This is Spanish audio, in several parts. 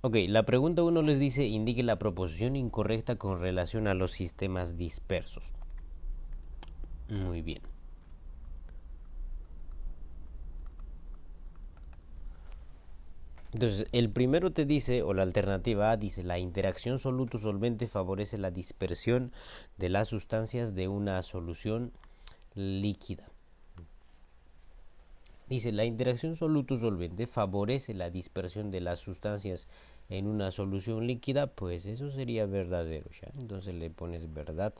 Ok, la pregunta uno les dice, indique la proposición incorrecta con relación a los sistemas dispersos. Muy bien. Entonces, el primero te dice, o la alternativa A dice, la interacción soluto-solvente favorece la dispersión de las sustancias de una solución líquida. Dice, la interacción soluto-solvente favorece la dispersión de las sustancias en una solución líquida, pues eso sería verdadero, ¿ya? Entonces le pones verdad.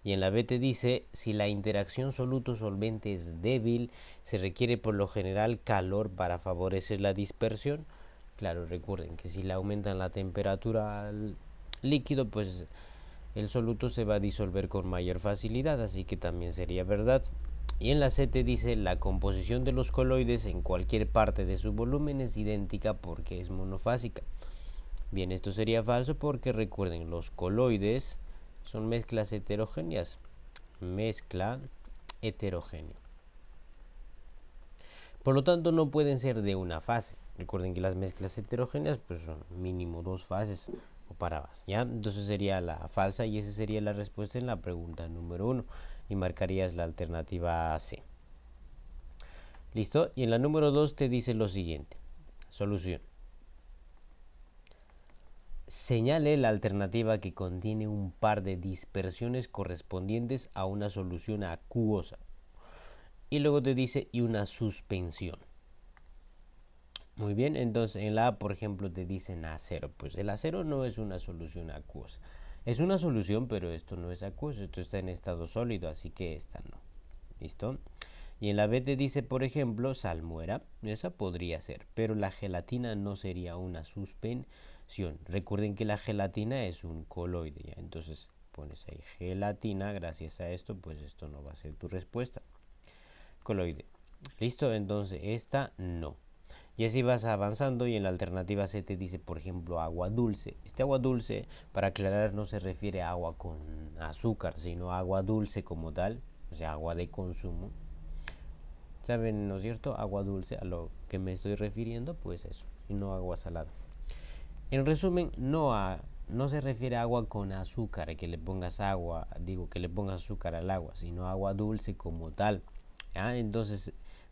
Y en la B te dice, si la interacción soluto-solvente es débil, se requiere por lo general calor para favorecer la dispersión. Claro, recuerden que si le aumentan la temperatura al líquido, pues el soluto se va a disolver con mayor facilidad, así que también sería verdad. Y en la C te dice, la composición de los coloides en cualquier parte de su volumen es idéntica porque es monofásica. Bien, esto sería falso porque recuerden, los coloides son mezclas heterogéneas. Mezcla heterogénea. Por lo tanto, no pueden ser de una fase. Recuerden que las mezclas heterogéneas pues son mínimo dos fases o para más, ¿ya? Entonces sería la falsa y esa sería la respuesta en la pregunta número 1 y marcarías la alternativa C. ¿Listo? Y en la número 2 te dice lo siguiente. Solución. Señale la alternativa que contiene un par de dispersiones correspondientes a una solución acuosa. Y luego te dice y una suspensión. Muy bien, entonces en la A, por ejemplo, te dicen acero. Pues el acero no es una solución acuosa. Es una solución, pero esto no es acuoso. Esto está en estado sólido, así que esta no. ¿Listo? Y en la B te dice, por ejemplo, salmuera. Esa podría ser, pero la gelatina no sería una suspensión. Recuerden que la gelatina es un coloide, ¿ya? Entonces pones ahí gelatina. Gracias a esto, pues esto no va a ser tu respuesta. Coloide. ¿Listo? Entonces esta no. Y así vas avanzando y en la alternativa C te dice, por ejemplo, agua dulce. Este agua dulce, para aclarar, no se refiere a agua con azúcar, sino agua dulce como tal, o sea, agua de consumo. ¿Saben, no es cierto? Agua dulce, a lo que me estoy refiriendo, pues eso, y no agua salada. En resumen, no se refiere a agua con azúcar, que le pongas agua, digo, que le pongas azúcar al agua, sino agua dulce como tal. ¿Ya? Entonces,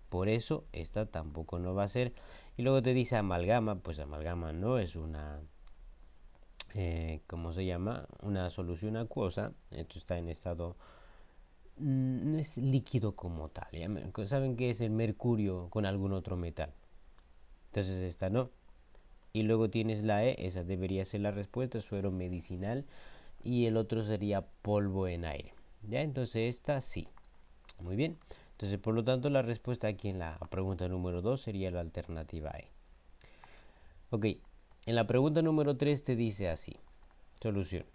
por eso esta tampoco no va a ser. Y luego te dice amalgama, pues amalgama no es una, ¿cómo se llama? Una solución acuosa. Esto está en estado, no es líquido como tal. ¿Ya? ¿Saben qué es el mercurio con algún otro metal? Entonces esta no. Y luego tienes la E, esa debería ser la respuesta, suero medicinal. Y el otro sería polvo en aire. ¿Ya? Entonces esta sí. Muy bien. Entonces, por lo tanto, la respuesta aquí en la pregunta número 2 sería la alternativa E. Ok, en la pregunta número 3 te dice así. Solución.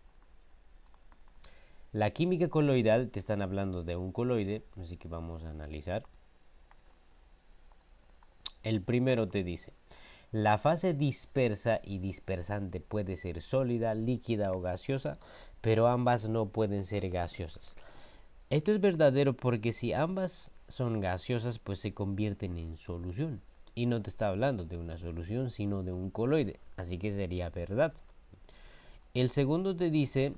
La química coloidal, te están hablando de un coloide, así que vamos a analizar. El primero te dice, la fase dispersa y dispersante puede ser sólida, líquida o gaseosa, pero ambas no pueden ser gaseosas. Esto es verdadero porque si ambas son gaseosas, pues se convierten en solución. Y no te está hablando de una solución, sino de un coloide. Así que sería verdad. El segundo te dice,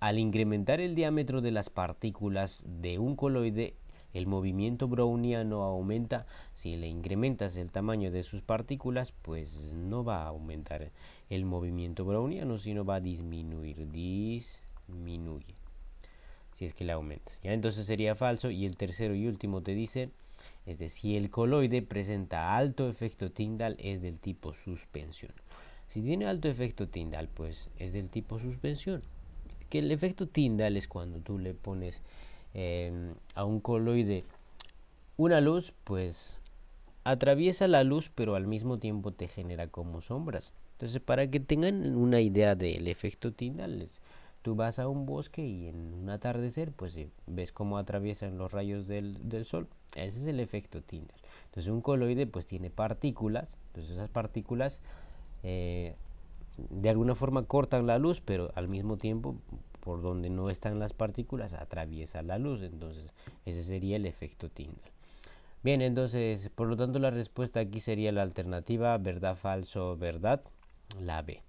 al incrementar el diámetro de las partículas de un coloide, el movimiento browniano aumenta. Si le incrementas el tamaño de sus partículas, pues no va a aumentar el movimiento browniano, sino va a disminuir. Disminuye. Si es que le aumentas. ¿Ya? Entonces sería falso. Y el tercero y último te dice, es decir, si el coloide presenta alto efecto Tyndall, es del tipo suspensión. Si tiene alto efecto Tyndall, pues es del tipo suspensión. Que el efecto Tyndall es cuando tú le pones a un coloide una luz, pues atraviesa la luz, pero al mismo tiempo te genera como sombras. Entonces, para que tengan una idea del efecto Tyndall, tú vas a un bosque y en un atardecer, pues ves cómo atraviesan los rayos del sol. Ese es el efecto Tyndall. Entonces, un coloide pues tiene partículas. Entonces, esas partículas de alguna forma cortan la luz, pero al mismo tiempo por donde no están las partículas atraviesa la luz. Entonces, ese sería el efecto Tyndall. Bien, entonces, por lo tanto, la respuesta aquí sería la alternativa verdad, falso, verdad. la B.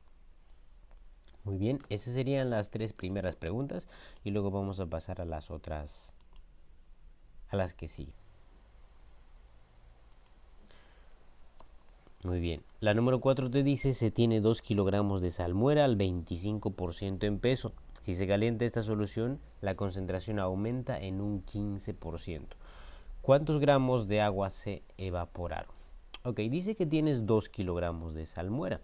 Muy bien, esas serían las tres primeras preguntas y luego vamos a pasar a las otras, a las que siguen. Muy bien, la número 4 te dice se tiene 2 kilogramos de salmuera al 25% en peso. Si se calienta esta solución, la concentración aumenta en un 15%. ¿Cuántos gramos de agua se evaporaron? Ok, dice que tienes 2 kilogramos de salmuera.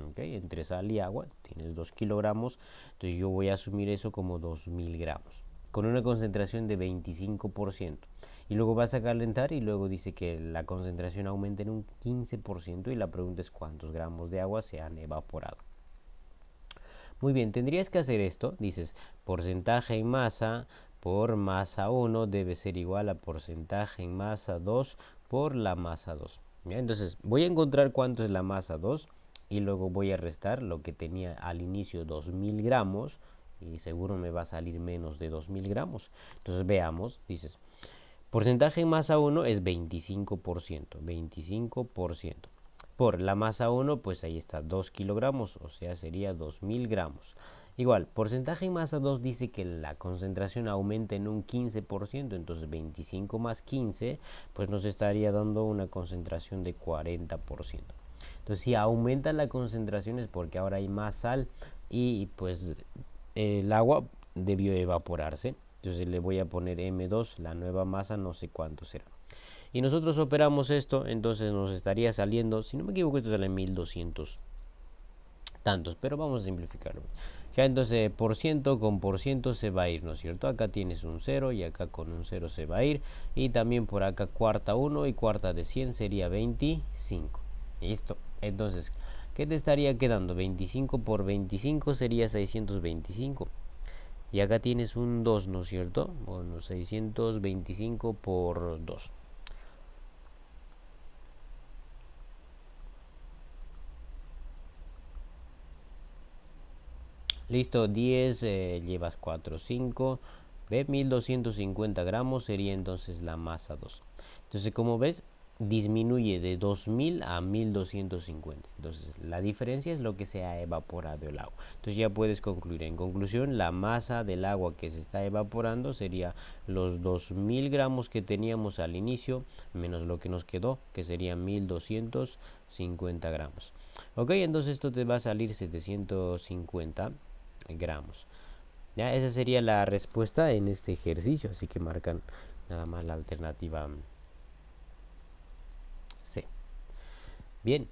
Ok, entre sal y agua tienes 2 kilogramos, entonces yo voy a asumir eso como 2000 gramos, con una concentración de 25%. Y luego vas a calentar y luego dice que la concentración aumenta en un 15% y la pregunta es cuántos gramos de agua se han evaporado. Muy bien, tendrías que hacer esto. Dices, porcentaje en masa por masa 1 debe ser igual a porcentaje en masa 2 por la masa 2. ¿Ya? Entonces, voy a encontrar cuánto es la masa 2 y luego voy a restar lo que tenía al inicio 2000 gramos y seguro me va a salir menos de 2000 gramos. Entonces, veamos, dices, porcentaje en masa 1 es 25%, 25%. Por la masa 1, pues ahí está, 2 kilogramos, o sea, sería 2000 gramos. Igual, porcentaje en masa 2 dice que la concentración aumenta en un 15%, entonces 25 más 15, pues nos estaría dando una concentración de 40%. Entonces, si aumenta la concentración es porque ahora hay más sal y pues el agua debió evaporarse. Entonces le voy a poner M2, la nueva masa, no sé cuánto será. Y nosotros operamos esto, entonces nos estaría saliendo, si no me equivoco, esto sale en 1200 tantos, pero vamos a simplificarlo. Ya entonces por ciento con por ciento se va a ir, ¿no es cierto? Acá tienes un 0 y acá con un 0 se va a ir. Y también por acá cuarta 1 y cuarta de 100 sería 25. Listo. Entonces, ¿qué te estaría quedando? 25 por 25 sería 625. Y acá tienes un 2, ¿no es cierto? Bueno, 625 por 2. Listo, 10, llevas 4, 5. Ve, 1250 gramos sería entonces la masa 2. Entonces, como ves, disminuye de 2000 a 1250. Entonces, la diferencia es lo que se ha evaporado el agua. Entonces, ya puedes concluir. En conclusión, la masa del agua que se está evaporando sería los 2000 gramos que teníamos al inicio, menos lo que nos quedó, que serían 1250 gramos. Ok, entonces esto te va a salir 750 gramos. Ya, esa sería la respuesta en este ejercicio, así que marcan nada más la alternativa C. Bien,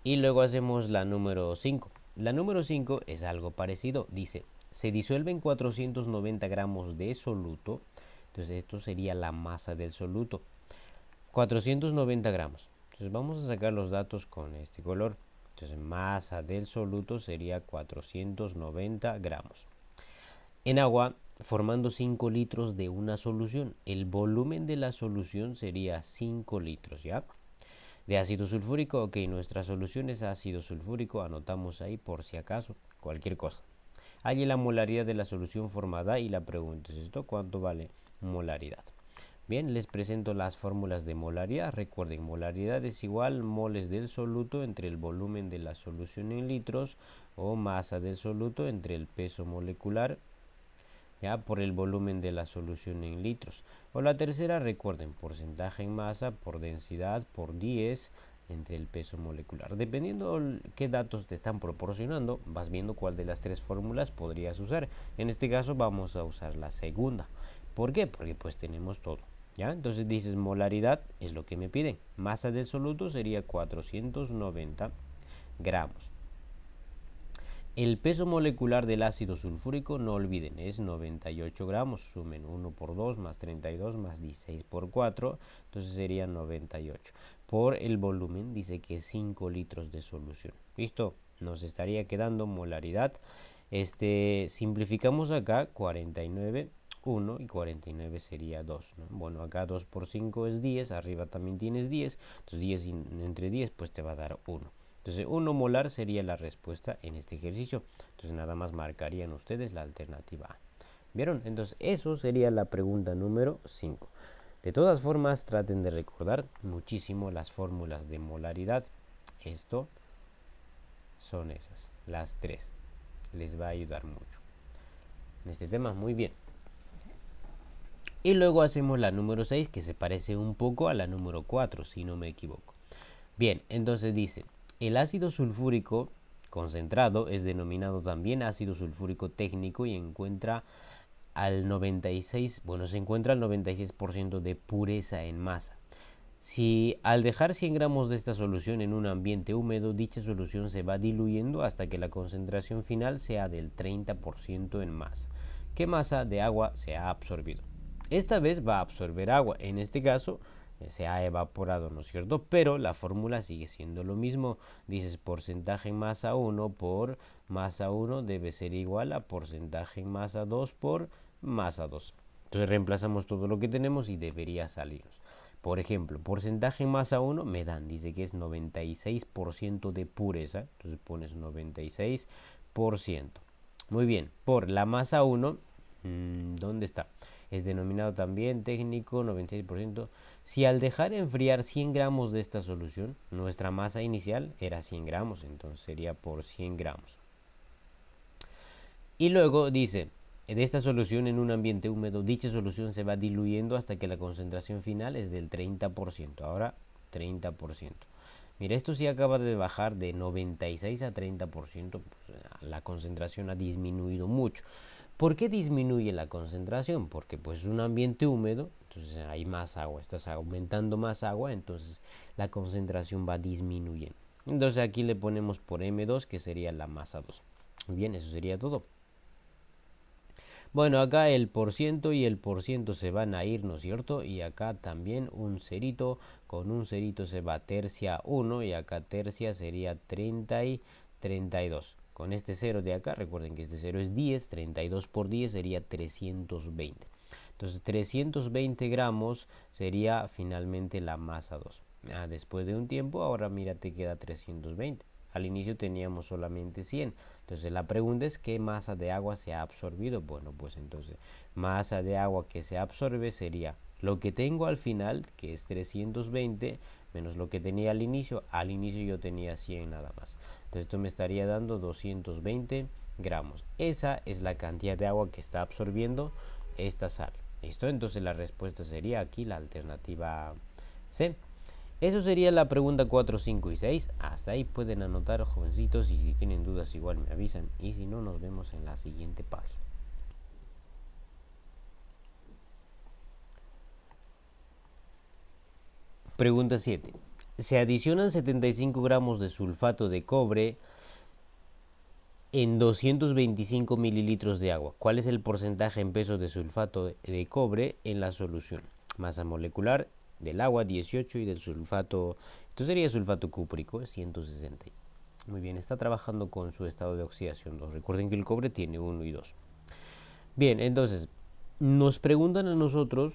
y luego hacemos la número 5. La número 5 es algo parecido, dice, se disuelven 490 gramos de soluto, entonces esto sería la masa del soluto, 490 gramos. Entonces vamos a sacar los datos con este color. Entonces masa del soluto sería 490 gramos. En agua, formando 5 litros de una solución. El volumen de la solución sería 5 litros, ¿ya? De ácido sulfúrico, ok, nuestra solución es ácido sulfúrico, anotamos ahí por si acaso, cualquier cosa. Hay la molaridad de la solución formada y la pregunta es esto, ¿cuánto vale molaridad? Bien, les presento las fórmulas de molaridad. Recuerden, molaridad es igual moles del soluto entre el volumen de la solución en litros o masa del soluto entre el peso molecular, ya, por el volumen de la solución en litros. O la tercera, recuerden, porcentaje en masa por densidad por 10 entre el peso molecular. Dependiendo qué datos te están proporcionando, vas viendo cuál de las tres fórmulas podrías usar. En este caso vamos a usar la segunda. ¿Por qué? Porque pues tenemos todo. ¿Ya? Entonces dices molaridad, es lo que me piden. Masa del soluto sería 490 gramos. El peso molecular del ácido sulfúrico, no olviden, es 98 gramos. Sumen 1 por 2 más 32 más 16 por 4. Entonces sería 98. Por el volumen dice que es 5 litros de solución. ¿Listo? Nos estaría quedando molaridad. Simplificamos acá 49, 1 y 49 sería 2, ¿no? Bueno, acá 2 por 5 es 10, arriba también tienes 10, entonces 10 entre 10 pues te va a dar 1. Entonces 1 molar sería la respuesta en este ejercicio. Entonces nada más marcarían ustedes la alternativa A. ¿Vieron? Entonces eso sería la pregunta número 5. De todas formas, traten de recordar muchísimo las fórmulas de molaridad. Esto son esas, las 3. Les va a ayudar mucho en este tema, muy bien. Y luego hacemos la número 6, que se parece un poco a la número 4, si no me equivoco. Bien, entonces dice, el ácido sulfúrico concentrado es denominado también ácido sulfúrico técnico y encuentra al 96, bueno, se encuentra al 96% de pureza en masa. Si al dejar 100 gramos de esta solución en un ambiente húmedo, dicha solución se va diluyendo hasta que la concentración final sea del 30% en masa. ¿Qué masa de agua se ha absorbido? Esta vez va a absorber agua, en este caso se ha evaporado, ¿no es cierto? Pero la fórmula sigue siendo lo mismo. Dices porcentaje en masa 1 por masa 1 debe ser igual a porcentaje en masa 2 por masa 2. Entonces reemplazamos todo lo que tenemos y debería salirnos. Por ejemplo, porcentaje en masa 1 me dan, dice que es 96% de pureza. Entonces pones 96%. Muy bien, por la masa 1, ¿dónde está? Es denominado también técnico 96%. Si al dejar enfriar 100 gramos de esta solución, nuestra masa inicial era 100 gramos, entonces sería por 100 gramos. Y luego dice, de esta solución en un ambiente húmedo, dicha solución se va diluyendo hasta que la concentración final es del 30%. Ahora 30%. Mira, esto sí acaba de bajar de 96 a 30%, pues, la concentración ha disminuido mucho. ¿Por qué disminuye la concentración? Porque pues es un ambiente húmedo, entonces hay más agua, estás aumentando más agua, entonces la concentración va disminuyendo. Entonces aquí le ponemos por M2, que sería la masa 2. Bien, eso sería todo. Bueno, acá el porciento y el porciento se van a ir, ¿no es cierto? Y acá también un cerito, con un cerito se va tercia 1 y acá tercia sería 30 y 32. Con este 0 de acá, recuerden que este 0 es 10, 32 por 10 sería 320. Entonces 320 gramos sería finalmente la masa 2. Después de un tiempo, ahora mira, te queda 320. Al inicio teníamos solamente 100. Entonces la pregunta es, ¿qué masa de agua se ha absorbido? Bueno, pues entonces masa de agua que se absorbe sería lo que tengo al final, que es 320, menos lo que tenía al inicio. Al inicio yo tenía 100 nada más. Entonces esto me estaría dando 220 gramos. Esa es la cantidad de agua que está absorbiendo esta sal. ¿Listo? Entonces la respuesta sería aquí la alternativa C. Eso sería la pregunta 4, 5 y 6. Hasta ahí pueden anotar, jovencitos, y si tienen dudas igual me avisan. Y si no, nos vemos en la siguiente página. Pregunta 7. Se adicionan 75 gramos de sulfato de cobre en 225 mililitros de agua. ¿Cuál es el porcentaje en peso de sulfato de cobre en la solución? Masa molecular del agua 18 y del sulfato, esto sería sulfato cúprico, 160. Muy bien, está trabajando con su estado de oxidación 2. Recuerden que el cobre tiene 1 y 2. Bien, entonces nos preguntan a nosotros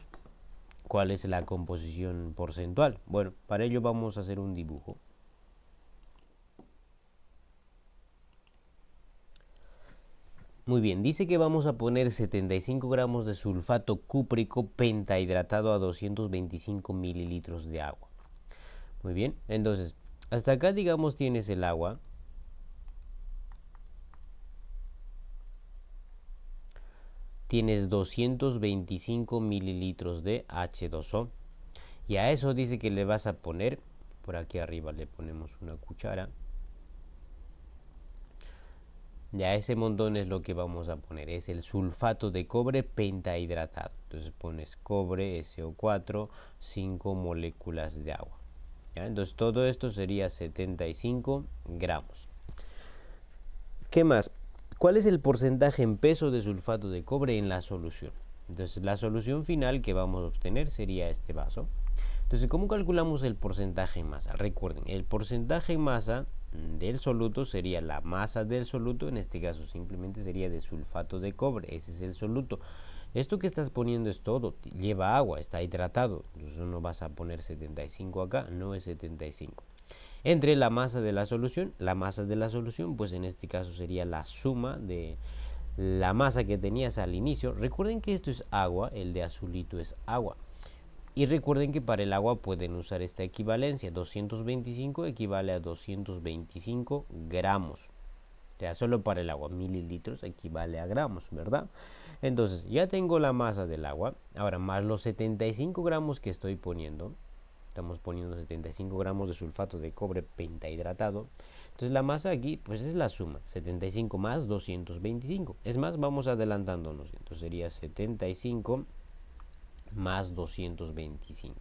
cuál es la composición porcentual. Bueno, para ello vamos a hacer un dibujo. Muy bien, dice que vamos a poner 75 gramos de sulfato cúprico pentahidratado a 225 mililitros de agua. Muy bien, entonces, hasta acá, digamos, tienes el agua. Tienes 225 mililitros de H2O. Y a eso dice que le vas a poner, por aquí arriba le ponemos una cuchara. Ya ese montón es lo que vamos a poner, es el sulfato de cobre pentahidratado. Entonces pones cobre, SO4, 5 moléculas de agua. ¿Ya? Entonces todo esto sería 75 gramos. ¿Qué más? ¿Cuál es el porcentaje en peso de sulfato de cobre en la solución? Entonces la solución final que vamos a obtener sería este vaso. Entonces, ¿cómo calculamos el porcentaje en masa? Recuerden, el porcentaje en masa del soluto sería la masa del soluto, en este caso simplemente sería de sulfato de cobre, ese es el soluto. Esto que estás poniendo es todo, lleva agua, está hidratado, entonces no vas a poner 75 acá, no es 75. Entre la masa de la solución, pues en este caso sería la suma de la masa que tenías al inicio. Recuerden que esto es agua, el de azulito es agua. Y recuerden que para el agua pueden usar esta equivalencia. 225 equivale a 225 gramos. O sea, solo para el agua, mililitros equivale a gramos, ¿verdad? Entonces, ya tengo la masa del agua. Ahora, más los 75 gramos que estoy poniendo. Estamos poniendo 75 gramos de sulfato de cobre pentahidratado. Entonces, la masa aquí, pues es la suma. 75 más 225. Es más, vamos adelantándonos. Entonces, sería 75 más 225.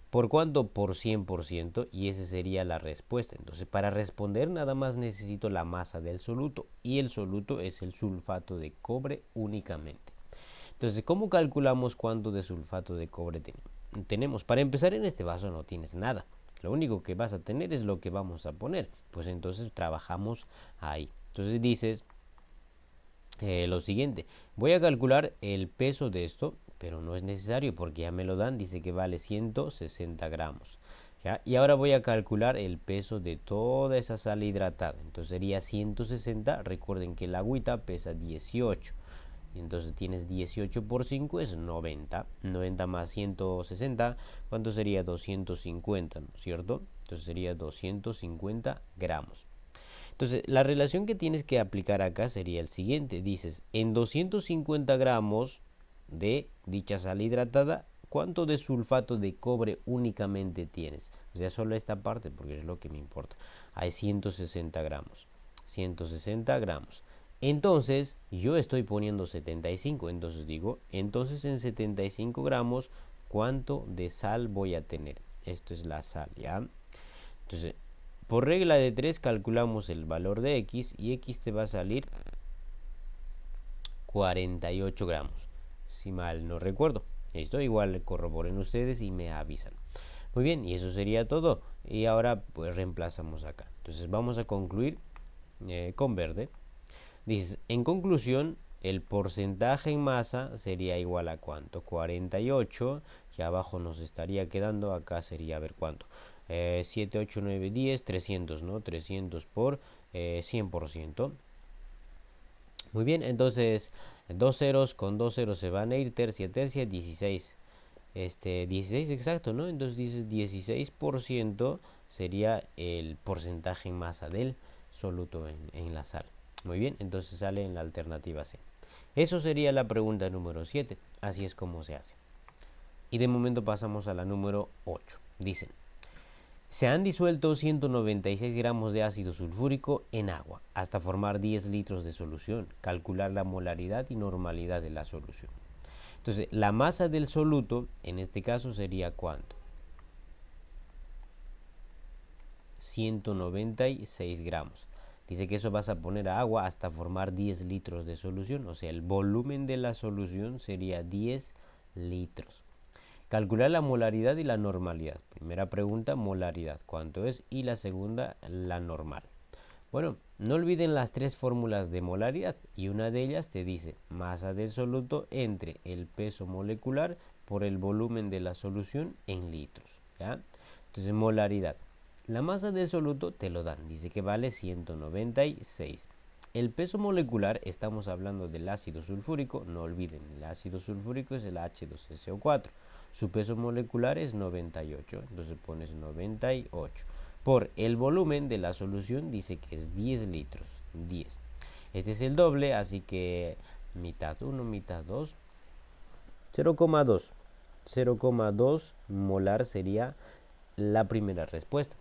¿Por cuánto? Por 100%, y esa sería la respuesta. Entonces, para responder nada más necesito la masa del soluto, y el soluto es el sulfato de cobre únicamente. Entonces, ¿cómo calculamos cuánto de sulfato de cobre tenemos? Para empezar, en este vaso no tienes nada. Lo único que vas a tener es lo que vamos a poner. Pues entonces trabajamos ahí. Entonces dices lo siguiente. Voy a calcular el peso de esto, pero no es necesario porque ya me lo dan. Dice que vale 160 gramos. ¿Ya? Y ahora voy a calcular el peso de toda esa sal hidratada. Entonces sería 160. Recuerden que el agüita pesa 18. Entonces tienes 18 por 5 es 90. 90 más 160, ¿cuánto sería? 250, ¿no es cierto? Entonces sería 250 gramos. Entonces, la relación que tienes que aplicar acá sería el siguiente. Dices, en 250 gramos de dicha sal hidratada, ¿cuánto de sulfato de cobre únicamente tienes? O sea, solo esta parte, porque es lo que me importa. Hay 160 gramos. 160 gramos. Entonces, yo estoy poniendo 75. Entonces digo, entonces en 75 gramos, ¿cuánto de sal voy a tener? Esto es la sal, ¿ya? Entonces, por regla de 3 calculamos el valor de X y X te va a salir 48 gramos, si mal no recuerdo. Esto igual corroboren ustedes y me avisan. Muy bien, y eso sería todo. Y ahora pues reemplazamos acá. Entonces vamos a concluir con verde. Dices, en conclusión, el porcentaje en masa sería igual a ¿cuánto? 48. Y abajo nos estaría quedando, acá sería, a ver cuánto. 7, 8, 9, 10, 300, ¿no? 300 por 100%. Muy bien, entonces dos ceros con dos ceros se van a ir, tercia, tercia, 16. 16 exacto, ¿no? Entonces dices 16% sería el porcentaje en masa del soluto en la sal. Muy bien, entonces sale en la alternativa C. Eso sería la pregunta número 7. Así es como se hace. Y de momento pasamos a la número 8. Dicen, se han disuelto 196 gramos de ácido sulfúrico en agua hasta formar 10 litros de solución. Calcular la molaridad y normalidad de la solución. Entonces, la masa del soluto, en este caso, sería ¿cuánto? 196 gramos. Dice que eso vas a poner a agua hasta formar 10 litros de solución. O sea, el volumen de la solución sería 10 litros. Calcular la molaridad y la normalidad. Primera pregunta, molaridad. ¿Cuánto es? Y la segunda, la normal. Bueno, no olviden las tres fórmulas de molaridad y una de ellas te dice masa del soluto entre el peso molecular por el volumen de la solución en litros. ¿Ya? Entonces, molaridad. La masa del soluto te lo dan, dice que vale 196. El peso molecular, estamos hablando del ácido sulfúrico, no olviden, el ácido sulfúrico es el H2SO4. Su peso molecular es 98, entonces pones 98 por el volumen de la solución, dice que es 10 litros, 10. Este es el doble, así que mitad 1, mitad 2, 0,2. 0,2 molar sería la primera respuesta.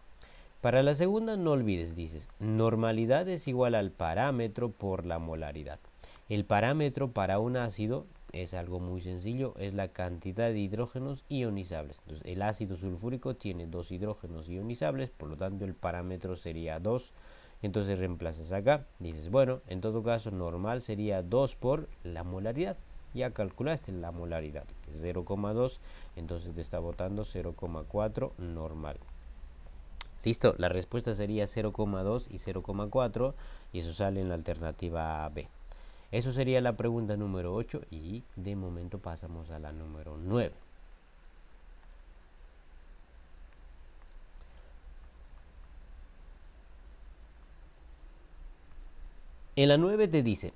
Para la segunda no olvides, dices, normalidad es igual al parámetro por la molaridad. El parámetro para un ácido es algo muy sencillo, es la cantidad de hidrógenos ionizables. Entonces, el ácido sulfúrico tiene 2 hidrógenos ionizables, por lo tanto el parámetro sería 2. Entonces reemplazas acá, dices, bueno, en todo caso normal sería 2 por la molaridad. Ya calculaste la molaridad, que es 0,2, entonces te está botando 0,4 normal. Listo, la respuesta sería 0,2 y 0,4 y eso sale en la alternativa B. Eso sería la pregunta número 8 y de momento pasamos a la número 9. En la 9 te dice,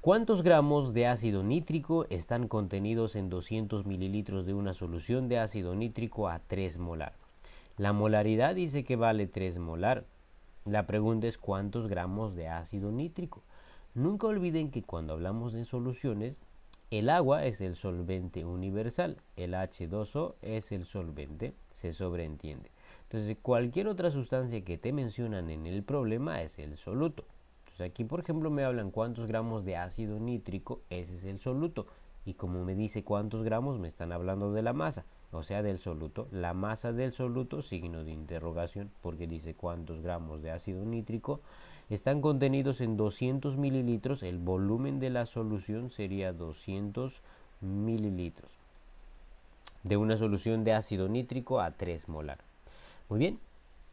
¿Cuántos gramos de ácido nítrico están contenidos en 200 mililitros de una solución de ácido nítrico a 3 molar? La molaridad dice que vale 3 molar. La pregunta es ¿cuántos gramos de ácido nítrico? Nunca olviden que cuando hablamos de soluciones, el agua es el solvente universal, el H2O es el solvente, se sobreentiende. Entonces, cualquier otra sustancia que te mencionan en el problema es el soluto. Entonces, aquí, por ejemplo, me hablan cuántos gramos de ácido nítrico, ese es el soluto. Y como me dice cuántos gramos, me están hablando de la masa, o sea, del soluto. La masa del soluto, signo de interrogación, porque dice cuántos gramos de ácido nítrico están contenidos en 200 mililitros. El volumen de la solución sería 200 mililitros de una solución de ácido nítrico a 3 molar. Muy bien,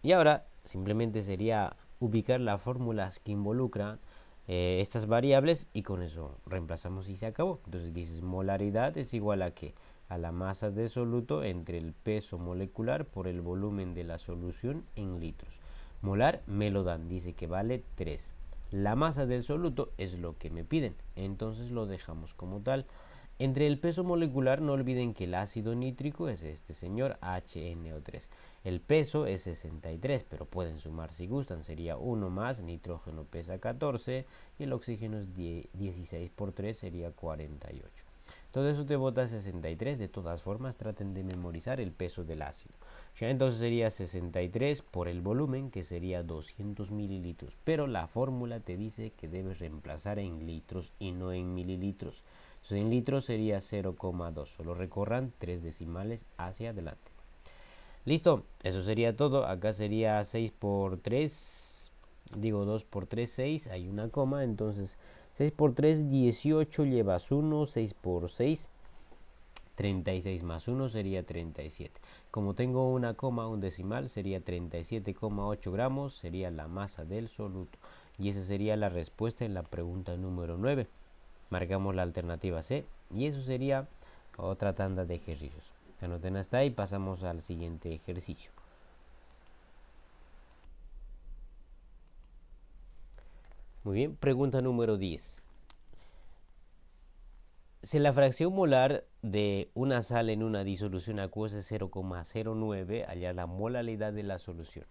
y ahora simplemente sería ubicar las fórmulas que involucran estas variables y con eso reemplazamos y se acabó. Entonces dices molaridad es igual a ¿qué? A la masa del soluto entre el peso molecular por el volumen de la solución en litros. Molar me lo dan, dice que vale 3. La masa del soluto es lo que me piden, entonces lo dejamos como tal. Entre el peso molecular no olviden que el ácido nítrico es este señor HNO3. El peso es 63, pero pueden sumar si gustan. Sería 1 más, nitrógeno pesa 14 y el oxígeno es 16 por 3, sería 48. Todo eso te bota 63. De todas formas, traten de memorizar el peso del ácido. Ya entonces sería 63 por el volumen, que sería 200 mililitros. Pero la fórmula te dice que debes reemplazar en litros y no en mililitros. Entonces en litros sería 0,2. Solo recorran 3 decimales hacia adelante. Listo, eso sería todo. Acá sería 6 por 3. Digo 2 por 3, 6. Hay una coma, entonces 6 por 3, 18, llevas 1, 6 por 6, 36 más 1 sería 37. Como tengo una coma, un decimal, sería 37,8 gramos, sería la masa del soluto. Y esa sería la respuesta en la pregunta número 9. Marcamos la alternativa C y eso sería otra tanda de ejercicios. Anoten hasta ahí, pasamos al siguiente ejercicio. Muy bien, pregunta número 10. Si la fracción molar de una sal en una disolución acuosa es 0,09, hallar la molaridad de la solución.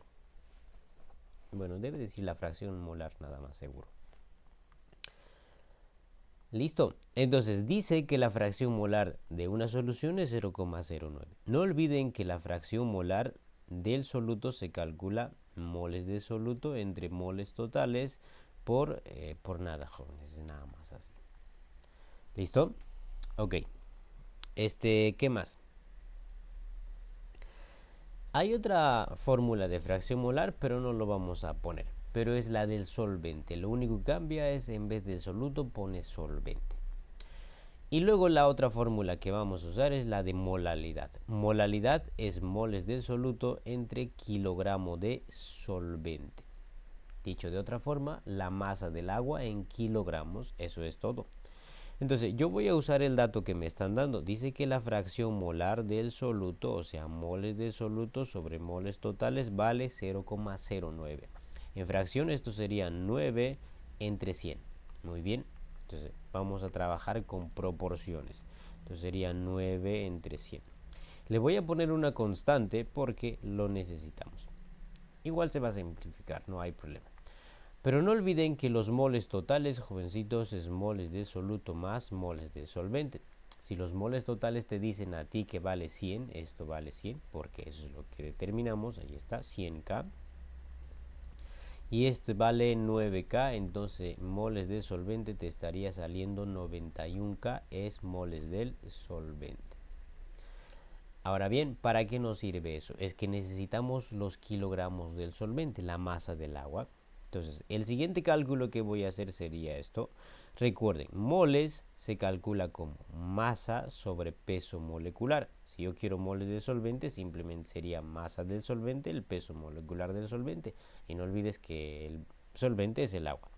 Bueno, debe decir la fracción molar nada más seguro. Listo, entonces dice que la fracción molar de una solución es 0,09. No olviden que la fracción molar del soluto se calcula moles de soluto entre moles totales por nada, jóvenes, nada más así. ¿Listo? Ok. ¿Qué más? Hay otra fórmula de fracción molar, pero no lo vamos a poner. Pero es la del solvente. Lo único que cambia es en vez del soluto pone solvente. Y luego la otra fórmula que vamos a usar es la de molaridad. Molaridad es moles del soluto entre kilogramo de solvente. Dicho de otra forma, la masa del agua en kilogramos, eso es todo. Entonces, yo voy a usar el dato que me están dando. Dice que la fracción molar del soluto, o sea, moles de soluto sobre moles totales, vale 0,09. En fracción, esto sería 9 entre 100. Muy bien. Entonces, vamos a trabajar con proporciones. Entonces, sería 9 entre 100. Le voy a poner una constante porque lo necesitamos. Igual se va a simplificar, no hay problema. Pero no olviden que los moles totales, jovencitos, es moles de soluto más moles de solvente. Si los moles totales te dicen a ti que vale 100, esto vale 100, porque eso es lo que determinamos, ahí está, 100K. Y este vale 9K, entonces moles de solvente te estaría saliendo 91K, es moles del solvente. Ahora bien, ¿para qué nos sirve eso? Es que necesitamos los kilogramos del solvente, la masa del agua. Entonces, el siguiente cálculo que voy a hacer sería esto. Recuerden, moles se calcula como masa sobre peso molecular. Si yo quiero moles de solvente, simplemente sería masa del solvente, el peso molecular del solvente. Y no olvides que el solvente es el agua.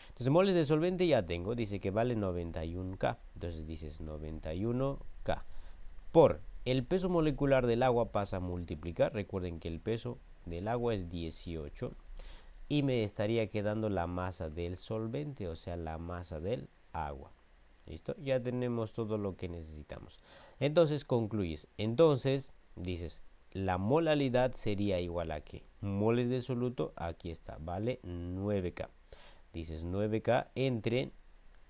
Entonces, moles de solvente ya tengo, dice que vale 91K. Entonces dices 91K por el peso molecular del agua pasa a multiplicar. Recuerden que el peso del agua es 18 y me estaría quedando la masa del solvente, o sea, la masa del agua. ¿Listo? Ya tenemos todo lo que necesitamos. Entonces concluyes. Entonces dices, la molaridad sería igual a ¿qué? Moles de soluto, aquí está, vale 9K. Dices 9K entre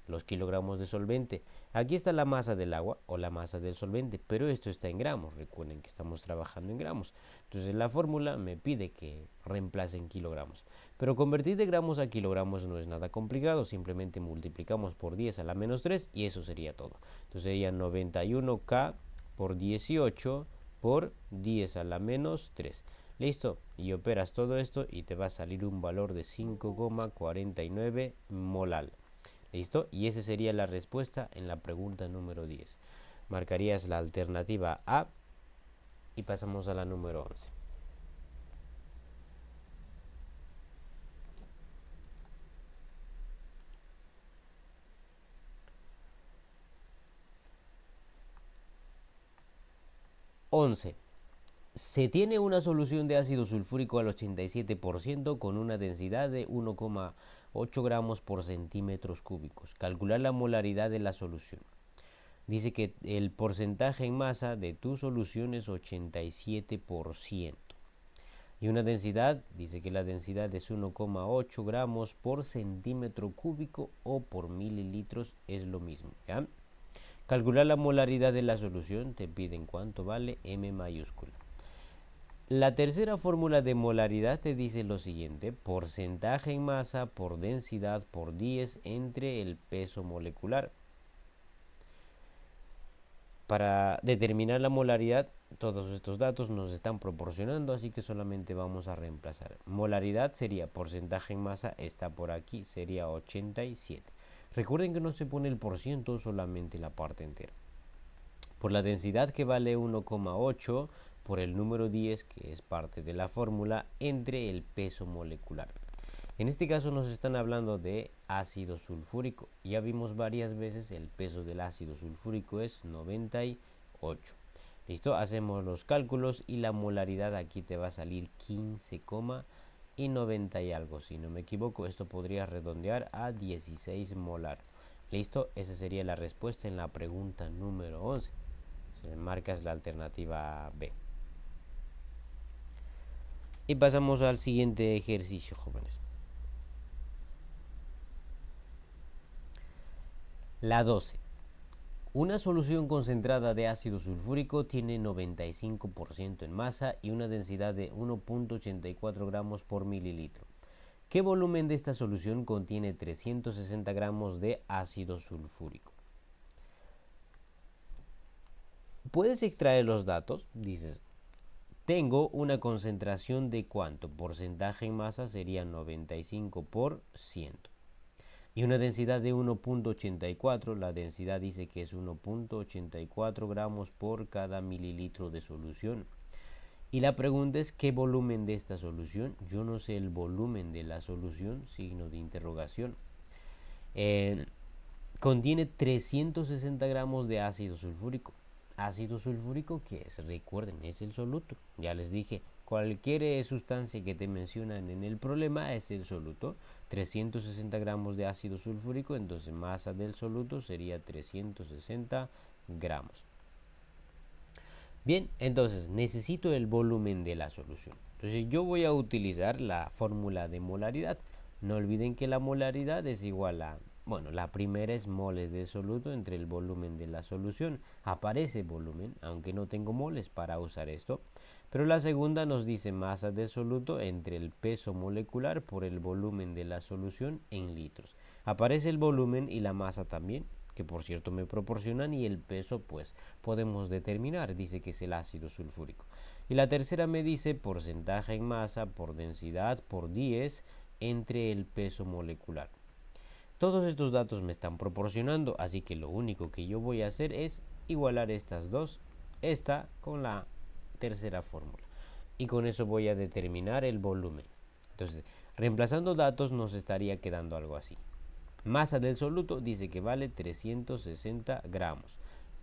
los kilogramos de solvente. Aquí está la masa del agua o la masa del solvente, pero esto está en gramos. Recuerden que estamos trabajando en gramos. Entonces la fórmula me pide que reemplace en kilogramos. Pero convertir de gramos a kilogramos no es nada complicado. Simplemente multiplicamos por 10 a la menos 3 y eso sería todo. Entonces sería 91K por 18 por 10 a la menos 3. Listo, y operas todo esto y te va a salir un valor de 5,49 molal. ¿Listo? Y esa sería la respuesta en la pregunta número 10. Marcarías la alternativa A y pasamos a la número 11. Se tiene una solución de ácido sulfúrico al 87% con una densidad de 1,8 gramos por centímetros cúbicos. Calcular la molaridad de la solución. Dice que el porcentaje en masa de tu solución es 87%. Y una densidad, dice que la densidad es 1,8 gramos por centímetro cúbico o por mililitros, es lo mismo. ¿Ya? Calcular la molaridad de la solución, te piden cuánto vale M mayúscula. La tercera fórmula de molaridad te dice lo siguiente: porcentaje en masa por densidad por 10 entre el peso molecular. Para determinar la molaridad, todos estos datos nos están proporcionando, así que solamente vamos a reemplazar. Molaridad sería porcentaje en masa, está por aquí, sería 87. Recuerden que no se pone el porciento, solamente la parte entera. Por la densidad, que vale 1,8, por el número 10, que es parte de la fórmula, entre el peso molecular. En este caso nos están hablando de ácido sulfúrico. Ya vimos varias veces el peso del ácido sulfúrico es 98. ¿Listo? Hacemos los cálculos y la molaridad aquí te va a salir 15, y 90 y algo. Si no me equivoco, esto podría redondear a 16 molar. ¿Listo? Esa sería la respuesta en la pregunta número 11. Marcas la alternativa B. Y pasamos al siguiente ejercicio, jóvenes. La 12. Una solución concentrada de ácido sulfúrico tiene 95% en masa y una densidad de 1,84 gramos por mililitro. ¿Qué volumen de esta solución contiene 360 gramos de ácido sulfúrico? Puedes extraer los datos, dices, tengo una concentración de ¿cuánto? Porcentaje en masa sería 95%. Y una densidad de 1,84, la densidad dice que es 1,84 gramos por cada mililitro de solución. Y la pregunta es, ¿qué volumen de esta solución? Yo no sé el volumen de la solución, signo de interrogación. Contiene 360 gramos de ácido sulfúrico. ¿Ácido sulfúrico qué es? Recuerden, es el soluto. Ya les dije, cualquier sustancia que te mencionan en el problema es el soluto. 360 gramos de ácido sulfúrico, entonces masa del soluto sería 360 gramos. Bien, entonces necesito el volumen de la solución. Entonces yo voy a utilizar la fórmula de molaridad. No olviden que la molaridad es igual a, bueno, la primera es moles de soluto entre el volumen de la solución. Aparece volumen, aunque no tengo moles para usar esto. Pero la segunda nos dice masa de soluto entre el peso molecular por el volumen de la solución en litros. Aparece el volumen y la masa también, que por cierto me proporcionan, y el peso pues podemos determinar, dice que es el ácido sulfúrico. Y la tercera me dice porcentaje en masa por densidad por 10 entre el peso molecular. Todos estos datos me están proporcionando, así que lo único que yo voy a hacer es igualar estas dos, esta con la tercera fórmula. Y con eso voy a determinar el volumen. Entonces, reemplazando datos nos estaría quedando algo así. Masa del soluto dice que vale 360 gramos.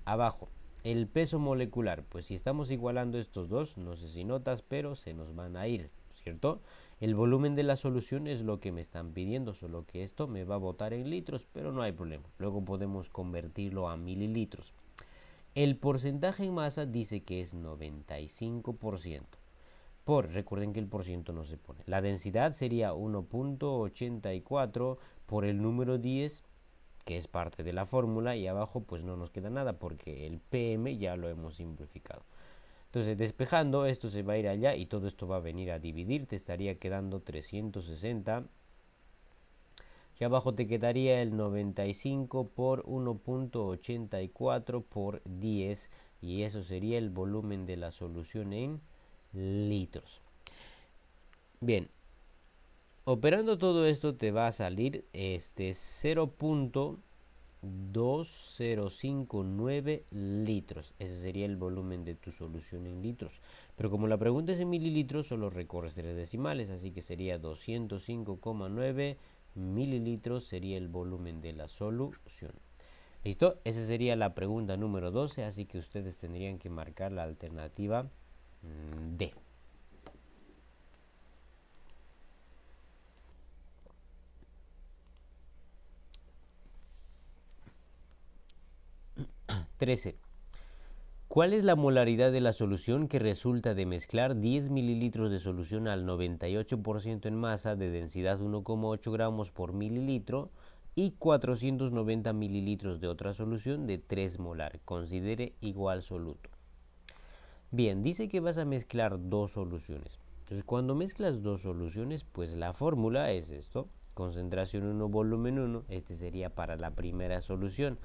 Abajo, el peso molecular. Pues si estamos igualando estos dos, no sé si notas, pero se nos van a ir, cierto? El volumen de la solución es lo que me están pidiendo, solo que esto me va a botar en litros, pero no hay problema. Luego podemos convertirlo a mililitros. El porcentaje en masa dice que es 95%. Recuerden que el por ciento no se pone. La densidad sería 1.84 por el número 10, que es parte de la fórmula, y abajo pues no nos queda nada porque el PM ya lo hemos simplificado. Entonces, despejando, esto se va a ir allá y todo esto va a venir a dividir. Te estaría quedando 360. Y abajo te quedaría el 95 por 1.84 por 10. Y eso sería el volumen de la solución en litros. Bien, operando todo esto te va a salir 0.2059 litros. Ese sería el volumen de tu solución en litros. Pero como la pregunta es en mililitros, solo recorres 3 decimales, así que sería 205,9 mililitros sería el volumen de la solución. ¿Listo? Esa sería la pregunta número 12, así que ustedes tendrían que marcar la alternativa D. 13. ¿Cuál es la molaridad de la solución que resulta de mezclar 10 mililitros de solución al 98% en masa de densidad 1,8 gramos por mililitro y 490 mililitros de otra solución de 3 molar? Considere igual soluto. Bien, dice que vas a mezclar dos soluciones. Entonces, cuando mezclas dos soluciones, pues la fórmula es esto. Concentración 1, volumen 1. Este sería para la primera solución.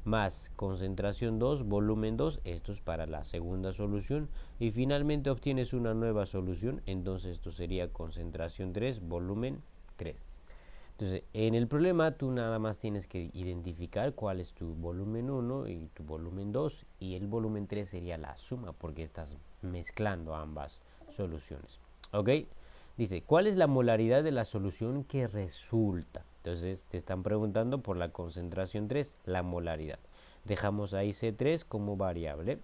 Más concentración 2, volumen 2. Esto es para la segunda solución. Y finalmente obtienes una nueva solución. Entonces, esto sería concentración 3, volumen 3. Entonces, en el problema tú nada más tienes que identificar cuál es tu volumen 1 y tu volumen 2, y el volumen 3 sería la suma porque estás mezclando ambas soluciones. ¿Ok? Dice, ¿cuál es la molaridad de la solución que resulta? Entonces, te están preguntando por la concentración 3, la molaridad. Dejamos ahí C3 como variable.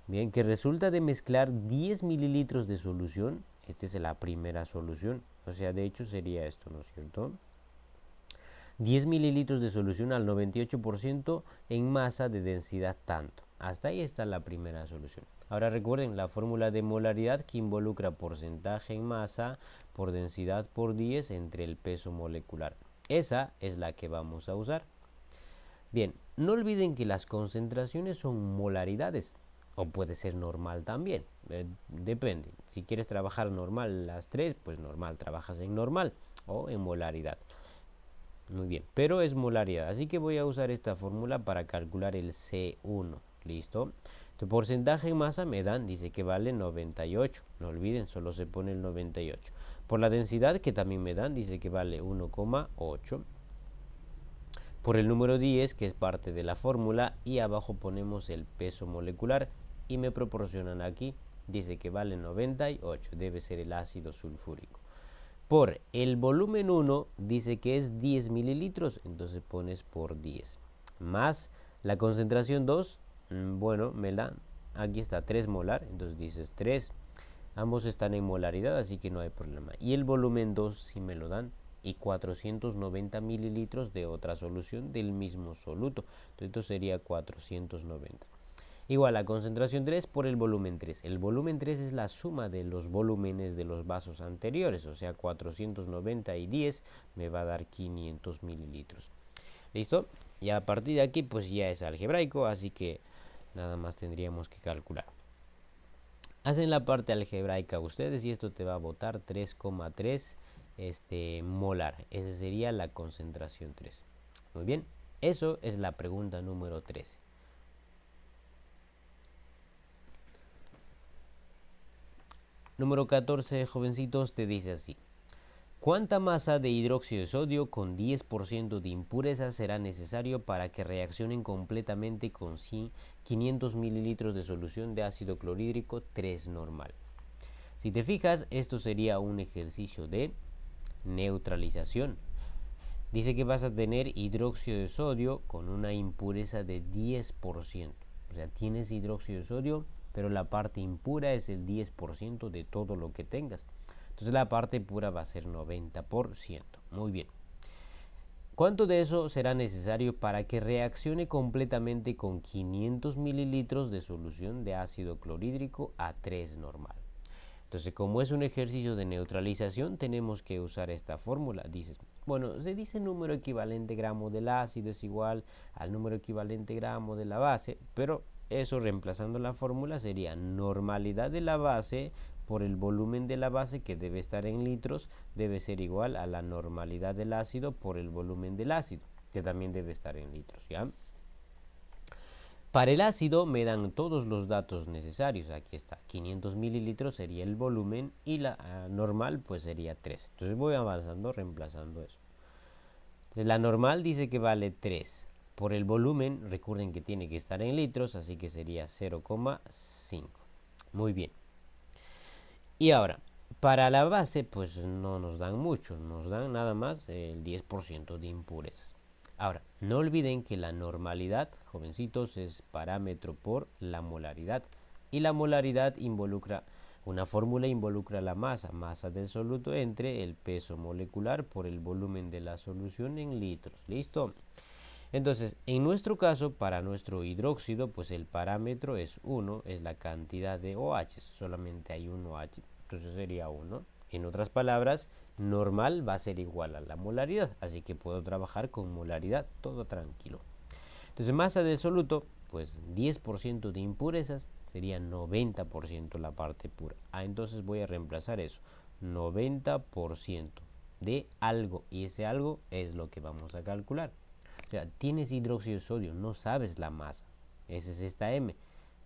Bien, que resulta de mezclar 10 mililitros de solución. Esta es la primera solución. O sea, de hecho sería esto, ¿no es cierto? 10 mililitros de solución al 98% en masa de densidad tanto. Hasta ahí está la primera solución. Ahora recuerden la fórmula de molaridad que involucra porcentaje en masa por densidad por 10 entre el peso molecular. Esa es la que vamos a usar. Bien, no olviden que las concentraciones son molaridades, o puede ser normal también, depende. Si quieres trabajar normal las tres, pues normal, trabajas en normal o en molaridad. Muy bien, pero es molaridad, así que voy a usar esta fórmula para calcular el C1. ¿Listo? Tu porcentaje en masa me dan, dice que vale 98. No olviden, solo se pone el 98. Por la densidad que también me dan, dice que vale 1,8. Por el número 10, que es parte de la fórmula, y abajo ponemos el peso molecular y me proporcionan aquí, dice que vale 98. Debe ser el ácido sulfúrico. Por el volumen 1 dice que es 10 mililitros, entonces pones por 10. Más la concentración 2, bueno, me la, aquí está 3 molar, entonces dices 3. Ambos están en molaridad, así que no hay problema. Y el volumen 2 sí me lo dan, y 490 mililitros de otra solución del mismo soluto. Entonces esto sería 490. Igual a concentración 3 por el volumen 3. El volumen 3 es la suma de los volúmenes de los vasos anteriores, o sea, 490 y 10 me va a dar 500 mililitros. ¿Listo? Y a partir de aquí pues ya es algebraico, así que nada más tendríamos que calcular. Hacen la parte algebraica ustedes y esto te va a botar 3,3 molar. Esa sería la concentración 3. Muy bien, eso es la pregunta número 13. Número 14, jovencitos, te dice así. ¿Cuánta masa de hidróxido de sodio con 10% de impureza será necesario para que reaccionen completamente con 500 mililitros de solución de ácido clorhídrico 3 normal? Si te fijas, esto sería un ejercicio de neutralización. Dice que vas a tener hidróxido de sodio con una impureza de 10%. O sea, tienes hidróxido de sodio, pero la parte impura es el 10% de todo lo que tengas. Entonces la parte pura va a ser 90%. Muy bien. ¿Cuánto de eso será necesario para que reaccione completamente con 500 mililitros de solución de ácido clorhídrico a 3 normal? Entonces, como es un ejercicio de neutralización, tenemos que usar esta fórmula. Dices, bueno, se dice número equivalente gramo del ácido es igual al número equivalente gramo de la base, pero eso reemplazando la fórmula sería normalidad de la base por el volumen de la base, que debe estar en litros, debe ser igual a la normalidad del ácido por el volumen del ácido, que también debe estar en litros, ¿ya? Para el ácido me dan todos los datos necesarios. Aquí está, 500 mililitros sería el volumen y la normal pues sería 3. Entonces voy avanzando reemplazando eso. La normal dice que vale 3. Por el volumen, recuerden que tiene que estar en litros, así que sería 0,5. Muy bien. Y ahora, para la base pues no nos dan mucho, nos dan nada más el 10% de impurezas. Ahora, no olviden que la normalidad, jovencitos, es parámetro por la molaridad. Y la molaridad involucra, una fórmula involucra la masa del soluto entre el peso molecular por el volumen de la solución en litros. ¿Listo? Entonces, en nuestro caso, para nuestro hidróxido, pues el parámetro es 1, es la cantidad de OH, solamente hay un OH, entonces sería 1. En otras palabras, normal va a ser igual a la molaridad, así que puedo trabajar con molaridad, todo tranquilo. Entonces, masa del soluto, pues 10% de impurezas sería 90% la parte pura. Entonces voy a reemplazar eso, 90% de algo, y ese algo es lo que vamos a calcular. O sea, tienes hidróxido de sodio, no sabes la masa, esa es esta M,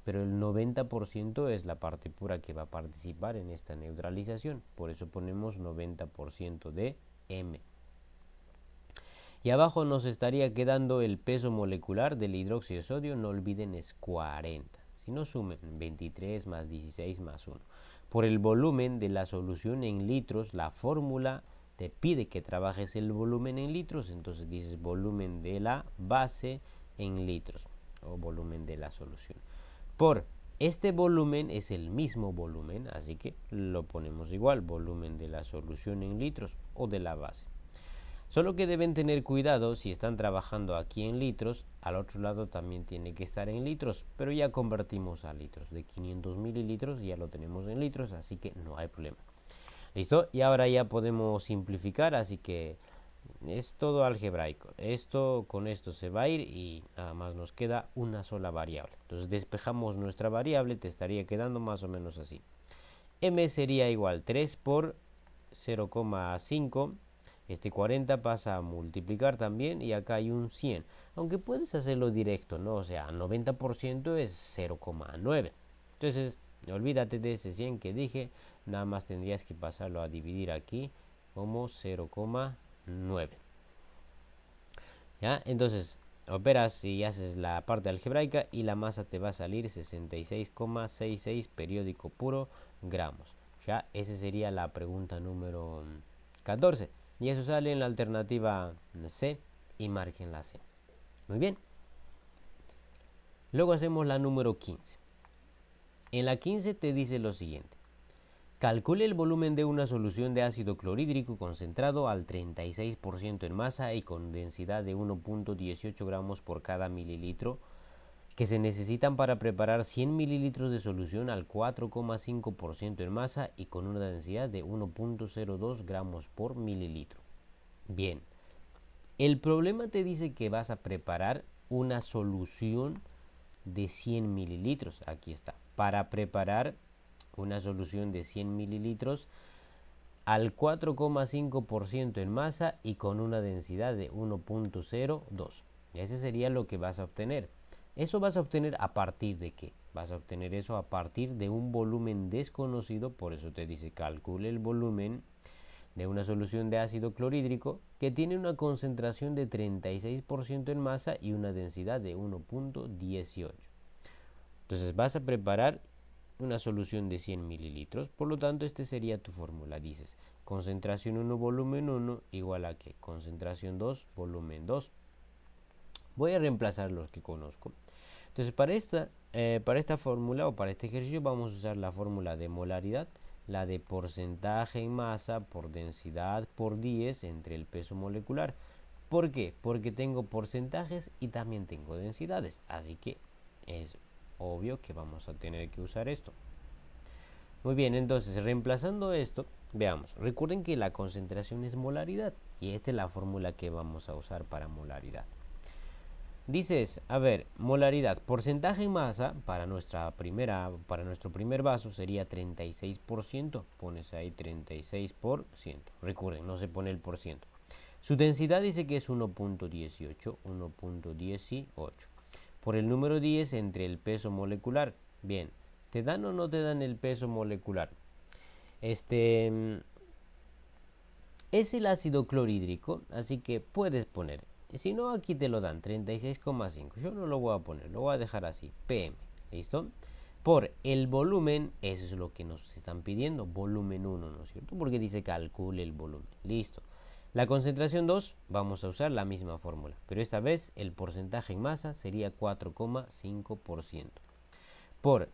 pero el 90% es la parte pura que va a participar en esta neutralización, por eso ponemos 90% de M. Y abajo nos estaría quedando el peso molecular del hidróxido de sodio, no olviden es 40. Si no sumen 23 más 16 más 1. Por el volumen de la solución en litros, la fórmula te pide que trabajes el volumen en litros, entonces dices volumen de la base en litros o volumen de la solución. Por este volumen es el mismo volumen, así que lo ponemos igual, volumen de la solución en litros o de la base. Solo que deben tener cuidado, si están trabajando aquí en litros, al otro lado también tiene que estar en litros, pero ya convertimos a litros. De 500 mililitros ya lo tenemos en litros, así que no hay problema. ¿Listo? Y ahora ya podemos simplificar, así que es todo algebraico. Esto con esto se va a ir y nada más nos queda una sola variable. Entonces despejamos nuestra variable, te estaría quedando más o menos así. M sería igual 3 por 0,5. Este 40 pasa a multiplicar también y acá hay un 100. Aunque puedes hacerlo directo, ¿no? O sea, 90% es 0,9. Entonces, olvídate de ese 100 que dije. Nada más tendrías que pasarlo a dividir aquí como 0,9. ¿Ya? Entonces, operas y haces la parte algebraica y la masa te va a salir 66,66 periódico puro gramos. Ya, esa sería la pregunta número 14. Y eso sale en la alternativa C y marquen la C. Muy bien. Luego hacemos la número 15. En la 15 te dice lo siguiente. Calcule el volumen de una solución de ácido clorhídrico concentrado al 36% en masa y con densidad de 1.18 gramos por cada mililitro que se necesitan para preparar 100 mililitros de solución al 4,5% en masa y con una densidad de 1.02 gramos por mililitro. Bien, el problema te dice que vas a preparar una solución de 100 mililitros. Aquí está. Para preparar una solución de 100 mililitros al 4,5% en masa y con una densidad de 1.02. Ese sería lo que vas a obtener. Eso vas a obtener a partir de qué? Vas a obtener eso a partir de un volumen desconocido, por eso te dice calcule el volumen de una solución de ácido clorhídrico que tiene una concentración de 36% en masa y una densidad de 1.18. Entonces vas a preparar una solución de 100 mililitros, por lo tanto este sería tu fórmula. Dices concentración 1 volumen 1 igual a que concentración 2 volumen 2. Voy a reemplazar los que conozco. Entonces para esta fórmula o para este ejercicio vamos a usar la fórmula de molaridad, la de porcentaje en masa por densidad por 10 entre el peso molecular. ¿Por qué? Porque tengo porcentajes y también tengo densidades, así que es obvio que vamos a tener que usar esto. Muy bien, entonces reemplazando esto, veamos, recuerden que la concentración es molaridad y esta es la fórmula que vamos a usar para molaridad. Dices, a ver, molaridad, porcentaje en masa para nuestro primer vaso sería 36%. Pones ahí 36%. Recuerden, no se pone el por ciento. Su densidad dice que es 1.18, 1.18. Por el número 10 entre el peso molecular. Bien, ¿te dan o no te dan el peso molecular? Es el ácido clorhídrico, así que puedes poner. Si no, aquí te lo dan, 36,5. Yo no lo voy a poner, lo voy a dejar así, PM. ¿Listo? Por el volumen, eso es lo que nos están pidiendo, volumen 1, ¿no es cierto? Porque dice calcule el volumen. Listo. La concentración 2, vamos a usar la misma fórmula, pero esta vez el porcentaje en masa sería 4,5%. Por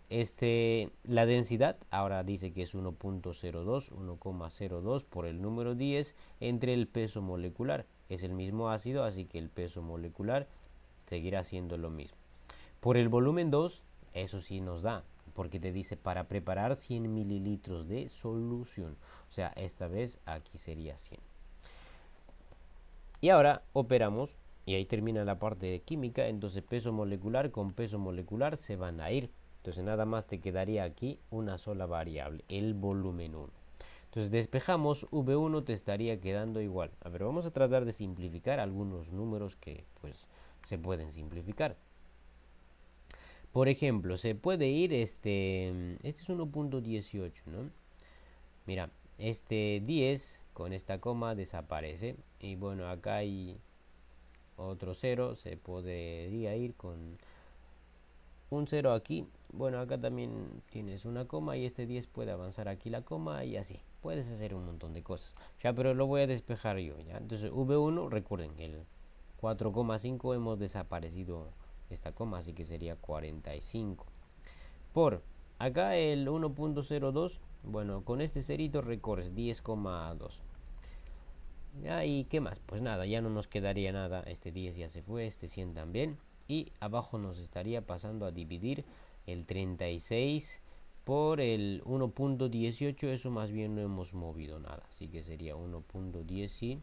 la densidad, ahora dice que es 1.02 por el número 10 entre el peso molecular. Es el mismo ácido, así que el peso molecular seguirá siendo lo mismo. Por el volumen 2, eso sí nos da, porque te dice para preparar 100 mililitros de solución. O sea, esta vez aquí sería 100. Y ahora operamos, y ahí termina la parte de química, entonces peso molecular con peso molecular se van a ir. Entonces nada más te quedaría aquí una sola variable, el volumen 1. Entonces despejamos, V1 te estaría quedando igual. A ver, vamos a tratar de simplificar algunos números que pues se pueden simplificar. Por ejemplo, se puede ir, este es 1.18, ¿no? Mira, este 10 con esta coma desaparece. Y bueno, acá hay otro 0, se podría ir con un 0 aquí. Bueno, acá también tienes una coma y este 10 puede avanzar aquí la coma y así. Puedes hacer un montón de cosas. Ya, pero lo voy a despejar yo, ¿ya? Entonces, V1, recuerden, el 4,5 hemos desaparecido esta coma, así que sería 45. Por acá el 1.02, bueno, con este cerito recorres 10,2. ¿Ya? ¿Y qué más? Pues nada, ya no nos quedaría nada. Este 10 ya se fue, este 100 también. Y abajo nos estaría pasando a dividir el 36 por el 1.18. Eso más bien no hemos movido nada. Así que sería 1.18.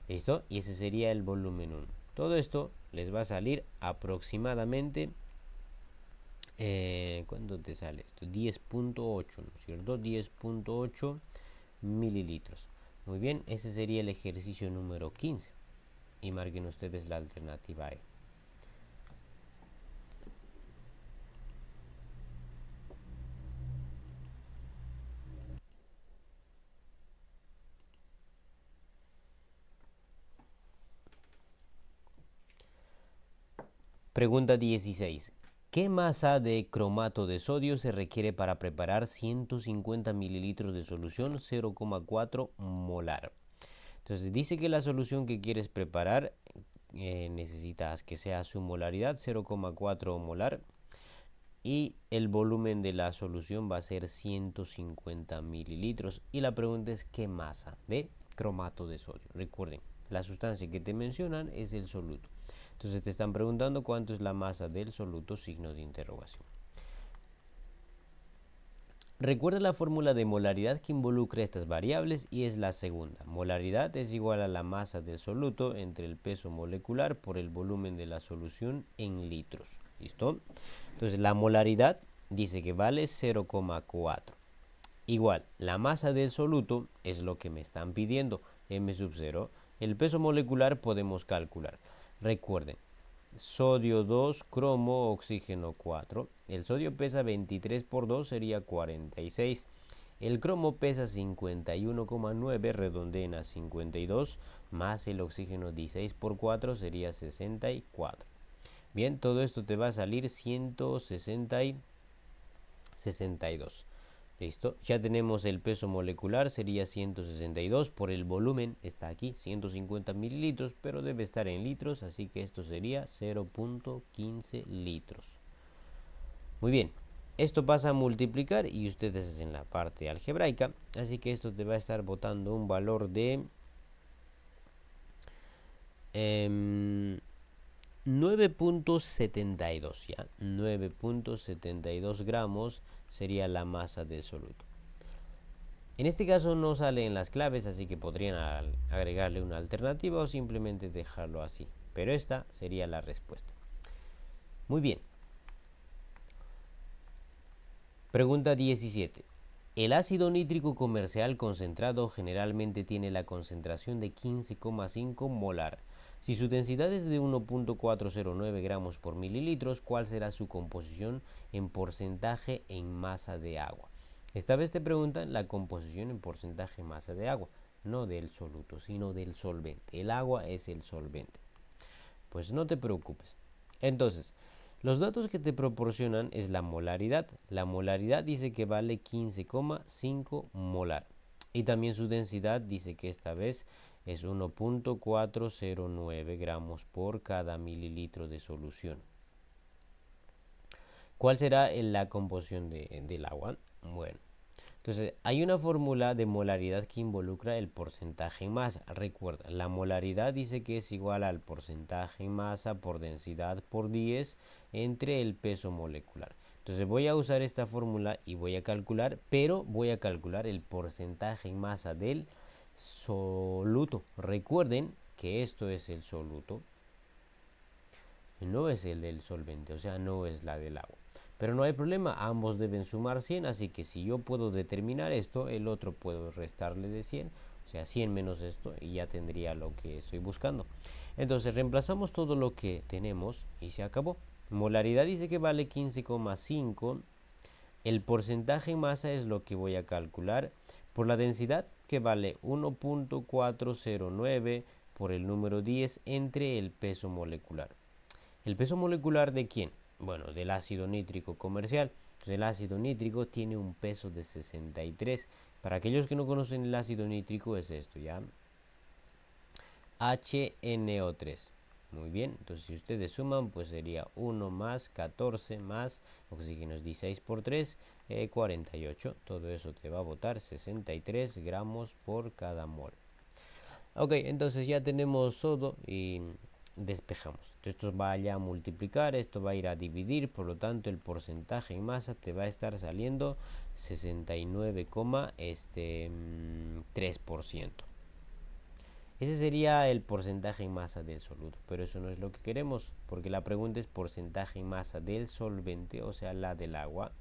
¿Listo? Y ese sería el volumen 1. Todo esto les va a salir aproximadamente... ¿cuánto te sale esto? 10.8, ¿no es cierto? 10.8 mililitros. Muy bien, ese sería el ejercicio número 15. Y marquen ustedes la alternativa E. Pregunta 16. ¿Qué masa de cromato de sodio se requiere para preparar 150 mililitros de solución 0,4 molar? Entonces dice que la solución que quieres preparar necesitas que sea su molaridad 0,4 molar y el volumen de la solución va a ser 150 mililitros. Y la pregunta es ¿qué masa de cromato de sodio? Recuerden, la sustancia que te mencionan es el soluto. Entonces te están preguntando cuánto es la masa del soluto, signo de interrogación. Recuerda la fórmula de molaridad que involucra estas variables y es la segunda. Molaridad es igual a la masa del soluto entre el peso molecular por el volumen de la solución en litros. ¿Listo? Entonces la molaridad dice que vale 0,4. Igual, la masa del soluto es lo que me están pidiendo, m sub 0. El peso molecular podemos calcular. Recuerden, sodio 2, cromo, oxígeno 4. El sodio pesa 23 por 2, sería 46. El cromo pesa 51,9, redondeen a 52, más el oxígeno 16 por 4 sería 64. Bien, todo esto te va a salir 162. Listo, ya tenemos el peso molecular, sería 162 por el volumen, está aquí, 150 mililitros, pero debe estar en litros, así que esto sería 0.15 litros. Muy bien, Esto pasa a multiplicar y ustedes hacen la parte algebraica. Así que esto te va a estar botando un valor de 9.72, ¿ya? 9.72 gramos sería la masa del soluto. En este caso no salen las claves, así que podrían agregarle una alternativa o simplemente dejarlo así. Pero esta sería la respuesta. Muy bien. Pregunta 17. El ácido nítrico comercial concentrado generalmente tiene la concentración de 15,5 molar. Si su densidad es de 1.409 gramos por mililitros, ¿cuál será su composición en porcentaje en masa de agua? Esta vez te preguntan la composición en porcentaje en masa de agua, no del soluto, sino del solvente. El agua es el solvente. Pues no te preocupes. Entonces, los datos que te proporcionan es la molaridad. La molaridad dice que vale 15,5 molar. Y también su densidad dice que esta vez es 1.409 gramos por cada mililitro de solución. ¿Cuál será la composición del agua? Bueno, entonces hay una fórmula de molaridad que involucra el porcentaje en masa. Recuerda, la molaridad dice que es igual al porcentaje en masa por densidad por 10 entre el peso molecular. Entonces voy a usar esta fórmula y voy a calcular, pero voy a calcular el porcentaje en masa del soluto. Recuerden que esto es el soluto, no es el del solvente, o sea, no es la del agua. Pero no hay problema, ambos deben sumar 100, así que si yo puedo determinar esto, el otro puedo restarle de 100, o sea, 100 menos esto, y ya tendría lo que estoy buscando. Entonces reemplazamos todo lo que tenemos y se acabó. Molaridad dice que vale 15,5. El porcentaje en masa es lo que voy a calcular por la densidad, que vale 1.409 por el número 10 entre el peso molecular. ¿El peso molecular de quién? Bueno, del ácido nítrico comercial. Entonces, el ácido nítrico tiene un peso de 63. Para aquellos que no conocen el ácido nítrico es esto, ¿ya? HNO3. Muy bien, entonces si ustedes suman, pues sería 1 más 14 más oxígeno es 16 por 3, 48. Todo eso te va a botar 63 gramos por cada mol. Ok, entonces ya tenemos todo y despejamos. Esto va a multiplicar, esto va a ir a dividir, por lo tanto el porcentaje en masa te va a estar saliendo 69,3%. Ese sería el porcentaje en masa del soluto, pero eso no es lo que queremos, porque la pregunta es porcentaje en masa del solvente, o sea, la del agua.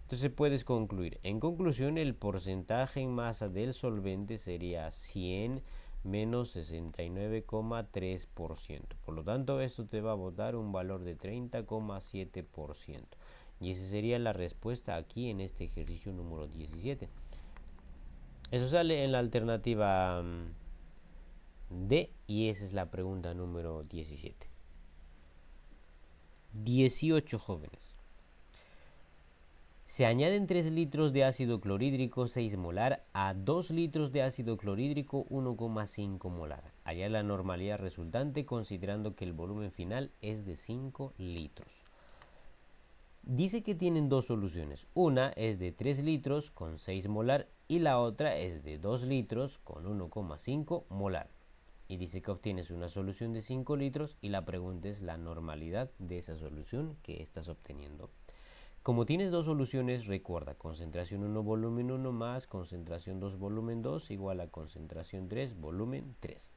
Entonces puedes concluir. En conclusión, el porcentaje en masa del solvente sería 100 menos 69,3%. Por lo tanto, esto te va a botar un valor de 30,7%. Y esa sería la respuesta aquí en este ejercicio número 17. Eso sale en la alternativa D y esa es la pregunta número 17. 18 jóvenes. Se añaden 3 litros de ácido clorhídrico 6 molar a 2 litros de ácido clorhídrico 1,5 molar. Halla la normalidad resultante considerando que el volumen final es de 5 litros. Dice que tienen dos soluciones. Una es de 3 litros con 6 molar y la otra es de 2 litros con 1,5 molar. Y dice que obtienes una solución de 5 litros y la pregunta es la normalidad de esa solución que estás obteniendo. Como tienes dos soluciones, recuerda, concentración 1 volumen 1 más concentración 2 volumen 2 igual a concentración 3 volumen 3.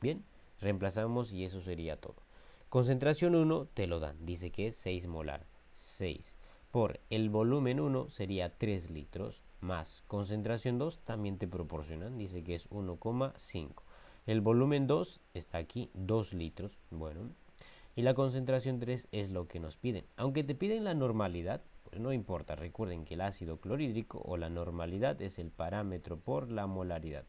Bien, reemplazamos y eso sería todo. Concentración 1 te lo dan, dice que es 6 molar. 6 por el volumen 1 sería 3 litros más concentración 2 también te proporcionan, dice que es 1,5. El volumen 2 está aquí, 2 litros, bueno, y la concentración 3 es lo que nos piden. Aunque te piden la normalidad, pues no importa, recuerden que el ácido clorhídrico o la normalidad es el parámetro por la molaridad.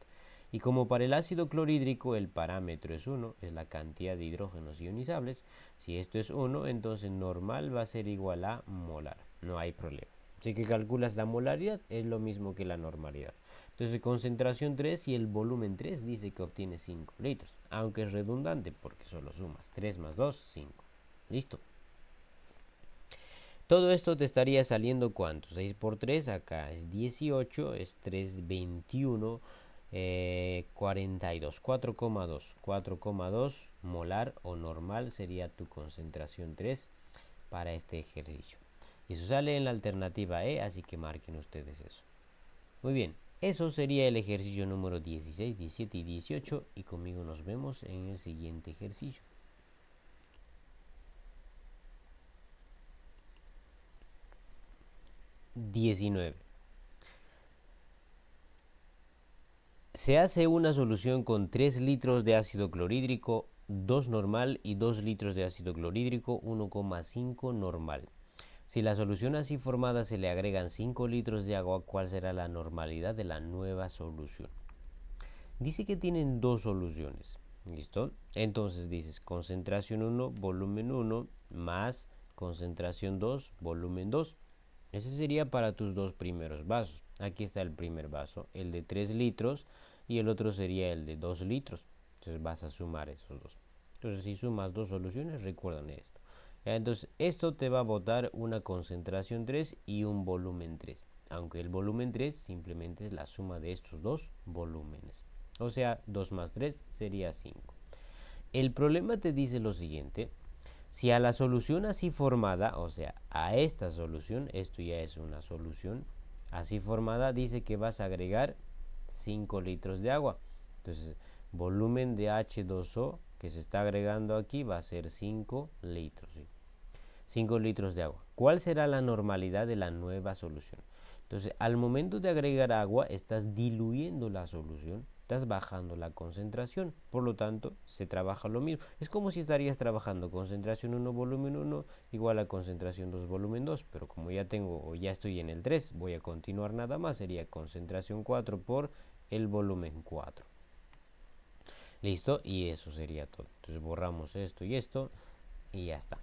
Y como para el ácido clorhídrico el parámetro es 1, es la cantidad de hidrógenos ionizables, si esto es 1, entonces normal va a ser igual a molar, no hay problema. Si que calculas la molaridad, es lo mismo que la normalidad. Entonces concentración 3 y el volumen 3 dice que obtiene 5 litros, aunque es redundante porque solo sumas 3 más 2, 5. Listo. Todo esto te estaría saliendo ¿cuánto? 6 por 3, acá es 18, es 3, 21, 42, 4,2 molar o normal sería tu concentración 3 para este ejercicio. Eso sale en la alternativa E, así que marquen ustedes eso. Muy bien, eso sería el ejercicio número 16, 17 y 18 y conmigo nos vemos en el siguiente ejercicio. 19. Se hace una solución con 3 litros de ácido clorhídrico, 2 normal y 2 litros de ácido clorhídrico, 1,5 normal. Si la solución así formada se le agregan 5 litros de agua, ¿cuál será la normalidad de la nueva solución? Dice que tienen dos soluciones. ¿Listo? Entonces dices concentración 1, volumen 1, más concentración 2, volumen 2. Ese sería para tus dos primeros vasos. Aquí está el primer vaso, el de 3 litros, y el otro sería el de 2 litros. Entonces vas a sumar esos dos. Entonces si sumas dos soluciones, recuerdan esto. Entonces esto te va a botar una concentración 3 y un volumen 3. Aunque el volumen 3 simplemente es la suma de estos dos volúmenes. O sea, 2 más 3 sería 5. El problema te dice lo siguiente. Si a la solución así formada, o sea, a esta solución, esto ya es una solución así formada, dice que vas a agregar 5 litros de agua. Entonces, volumen de H2O que se está agregando aquí va a ser 5 litros. ¿Sí? 5 litros de agua. ¿Cuál será la normalidad de la nueva solución? Entonces, al momento de agregar agua, estás diluyendo la solución, estás bajando la concentración, por lo tanto, se trabaja lo mismo. Es como si estarías trabajando concentración 1, volumen 1, igual a concentración 2, volumen 2, pero como ya tengo, o ya estoy en el 3, voy a continuar nada más, sería concentración 4 por el volumen 4. ¿Listo? Y eso sería todo. Entonces, borramos esto y ya está.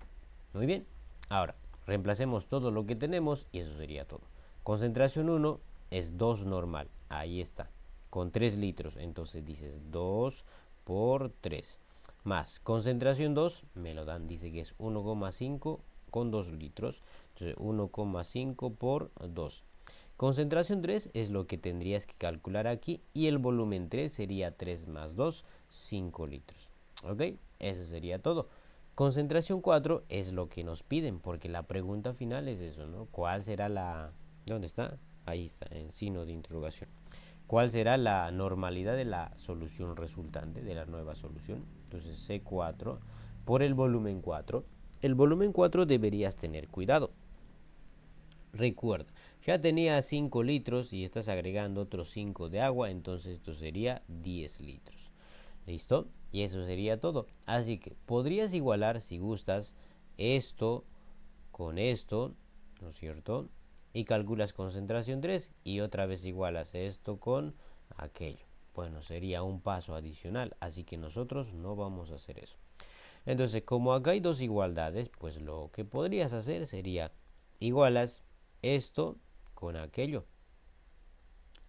Muy bien. Ahora, reemplacemos todo lo que tenemos y eso sería todo. Concentración 1 es 2 normal. Ahí está. Con 3 litros. Entonces dices 2 por 3. Más concentración 2, me lo dan, dice que es 1,5 con 2 litros. Entonces 1,5 por 2. Concentración 3 es lo que tendrías que calcular aquí. Y el volumen 3 sería 3 más 2, 5 litros. ¿Ok? Eso sería todo. Concentración 4 es lo que nos piden, porque la pregunta final es eso, ¿no? ¿Cuál será la... ¿Dónde está? Ahí está, en signo de interrogación. ¿Cuál será la normalidad de la solución resultante, de la nueva solución? Entonces C4 por el volumen 4. El volumen 4 deberías tener cuidado. Recuerda, ya tenía 5 litros y estás agregando otros 5 de agua, entonces esto sería 10 litros. ¿Listo? Y eso sería todo. Así que podrías igualar, si gustas, esto con esto, ¿no es cierto? Y calculas concentración 3 y otra vez igualas esto con aquello. Bueno, sería un paso adicional, así que nosotros no vamos a hacer eso. Entonces, como acá hay dos igualdades, pues lo que podrías hacer sería igualas esto con aquello.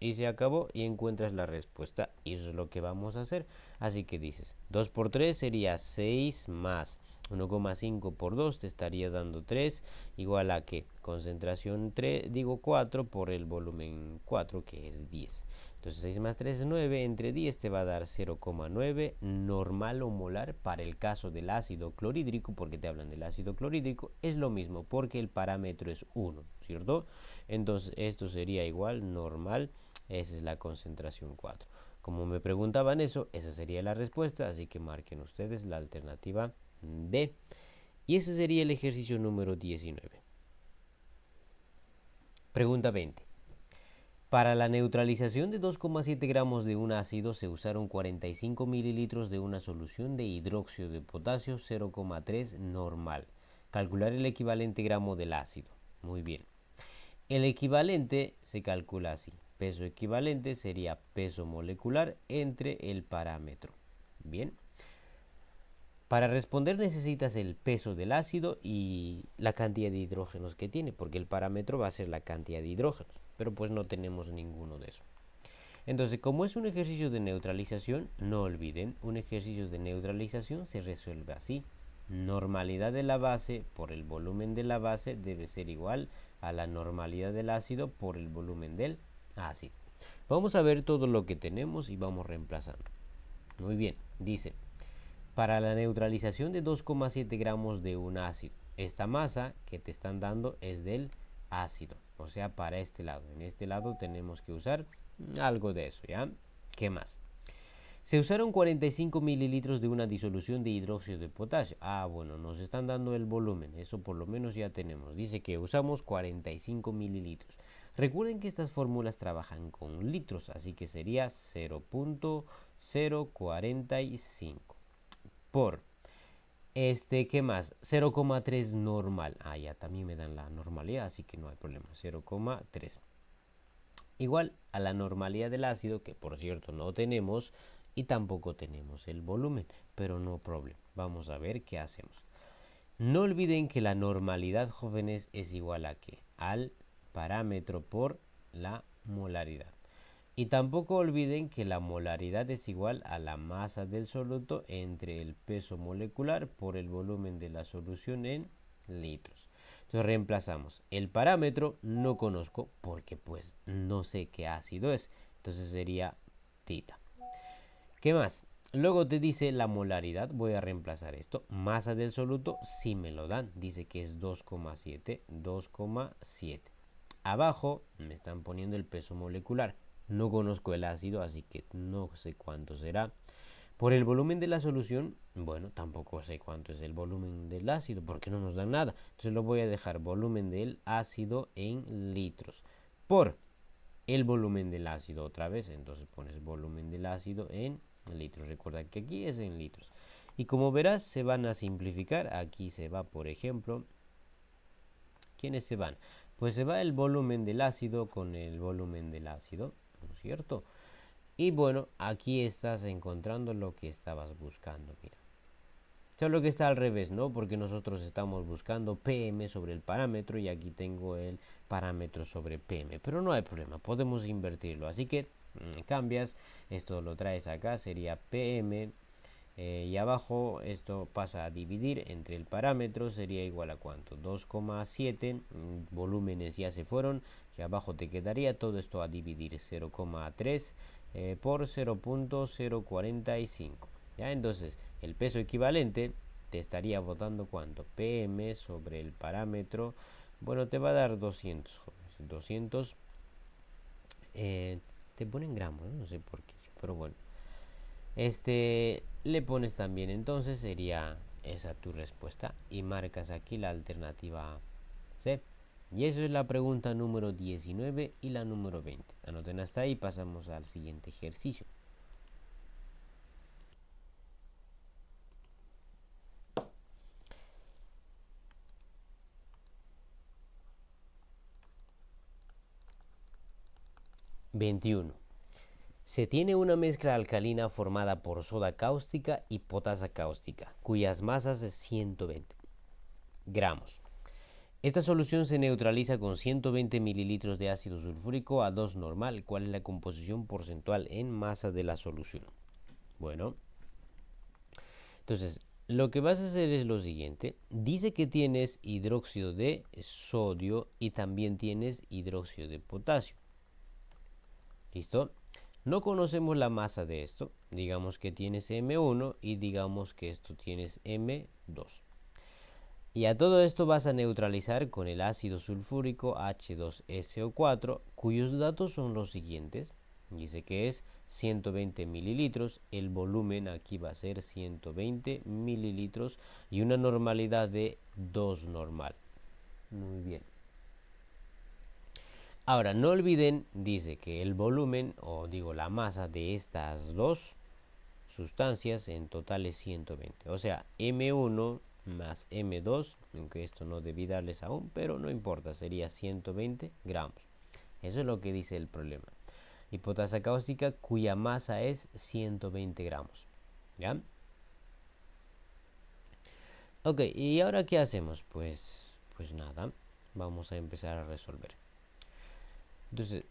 Y se acabó y encuentras la respuesta. Y eso es lo que vamos a hacer. Así que dices, 2 por 3 sería 6 más 1,5 por 2 te estaría dando 3, igual a que concentración 3, digo 4 por el volumen 4 que es 10. Entonces 6 más 3 es 9, entre 10 te va a dar 0,9 normal o molar para el caso del ácido clorhídrico, porque te hablan del ácido clorhídrico, es lo mismo porque el parámetro es 1, ¿cierto? Entonces esto sería igual normal, esa es la concentración 4. Como me preguntaban eso, esa sería la respuesta, así que marquen ustedes la alternativa D. Y ese sería el ejercicio número 19. Pregunta 20. Para la neutralización de 2,7 gramos de un ácido se usaron 45 mililitros de una solución de hidróxido de potasio 0,3 normal. Calcular el equivalente gramo del ácido. Muy bien. El equivalente se calcula así. Peso equivalente sería peso molecular entre el parámetro. Bien. Para responder necesitas el peso del ácido y la cantidad de hidrógenos que tiene, porque el parámetro va a ser la cantidad de hidrógenos, pero pues no tenemos ninguno de eso. Entonces, como es un ejercicio de neutralización, no olviden, un ejercicio de neutralización se resuelve así. normalidad de la base por el volumen de la base debe ser igual a la normalidad del ácido por el volumen del ácido. Vamos a ver todo lo que tenemos y vamos reemplazando. Muy bien, dice, para la neutralización de 2,7 gramos de un ácido, esta masa que te están dando es del ácido, o sea, para este lado. En este lado tenemos que usar algo de eso, ¿ya? ¿Qué más? Se usaron 45 mililitros de una disolución de hidróxido de potasio. Ah, bueno, nos están dando el volumen, eso por lo menos ya tenemos. Dice que usamos 45 mililitros. Recuerden que estas fórmulas trabajan con litros, así que sería 0.045 por, ¿qué más? 0,3 normal. Ah, ya también me dan la normalidad, así que no hay problema. 0,3. Igual a la normalidad del ácido, que por cierto no tenemos, y tampoco tenemos el volumen, pero no problema. Vamos a ver qué hacemos. No olviden que la normalidad, jóvenes, es igual a ¿qué? Al parámetro por la molaridad. Y tampoco olviden que la molaridad es igual a la masa del soluto entre el peso molecular por el volumen de la solución en litros. Entonces reemplazamos. El parámetro no conozco porque pues no sé qué ácido es. Entonces sería tita. ¿Qué más? Luego te dice la molaridad. Voy a reemplazar esto. Masa del soluto sí me lo dan. Dice que es 2,7. 2,7. Abajo me están poniendo el peso molecular. No conozco el ácido, así que no sé cuánto será. Por el volumen de la solución, bueno, tampoco sé cuánto es el volumen del ácido, porque no nos dan nada. Entonces lo voy a dejar volumen del ácido en litros. Por el volumen del ácido otra vez, entonces pones volumen del ácido en litros. Recuerda que aquí es en litros. Y como verás, se van a simplificar. Aquí se va, por ejemplo, ¿quiénes se van? Pues se va el volumen del ácido con el volumen del ácido, ¿no es cierto? Y bueno, aquí estás encontrando lo que estabas buscando, mira. Solo que está al revés, ¿no? Porque nosotros estamos buscando PM sobre el parámetro y aquí tengo el parámetro sobre PM. Pero no hay problema, podemos invertirlo. Así que cambias, esto lo traes acá, sería PM. Y abajo esto pasa a dividir entre el parámetro, sería igual a cuánto, 2,7, volúmenes ya se fueron, y abajo te quedaría todo esto a dividir 0,3 por 0.045. ¿Ya? Entonces el peso equivalente te estaría botando cuánto, PM sobre el parámetro, bueno, te va a dar 200, jóvenes, 200, te ponen gramos, no sé por qué, pero bueno. Le pones también, entonces sería esa tu respuesta y marcas aquí la alternativa C. Y eso es la pregunta número 19 y la número 20. Anoten hasta ahí, pasamos al siguiente ejercicio. (21) Se tiene una mezcla alcalina formada por soda cáustica y potasa cáustica, cuyas masas es 120 gramos. Esta solución se neutraliza con 120 mililitros de ácido sulfúrico a 2 normal. ¿Cuál es la composición porcentual en masa de la solución? Bueno, entonces lo que vas a hacer es lo siguiente. Dice que tienes hidróxido de sodio y también tienes hidróxido de potasio. ¿Listo? No conocemos la masa de esto. Digamos que tienes M1 y digamos que esto tienes M2. Y a todo esto vas a neutralizar con el ácido sulfúrico H2SO4, cuyos datos son los siguientes. Dice que es 120 mililitros, el volumen aquí va a ser 120 mililitros y una normalidad de 2 normal. Muy bien. Ahora, no olviden, dice que el volumen, o digo la masa de estas dos sustancias en total es 120. O sea, M1 más M2, aunque esto no debí darles aún, pero no importa, sería 120 gramos. Eso es lo que dice el problema. Y potasa cáustica cuya masa es 120 gramos. ¿Ya? Ok, ¿y ahora qué hacemos? Pues nada, vamos a empezar a resolver. Entonces,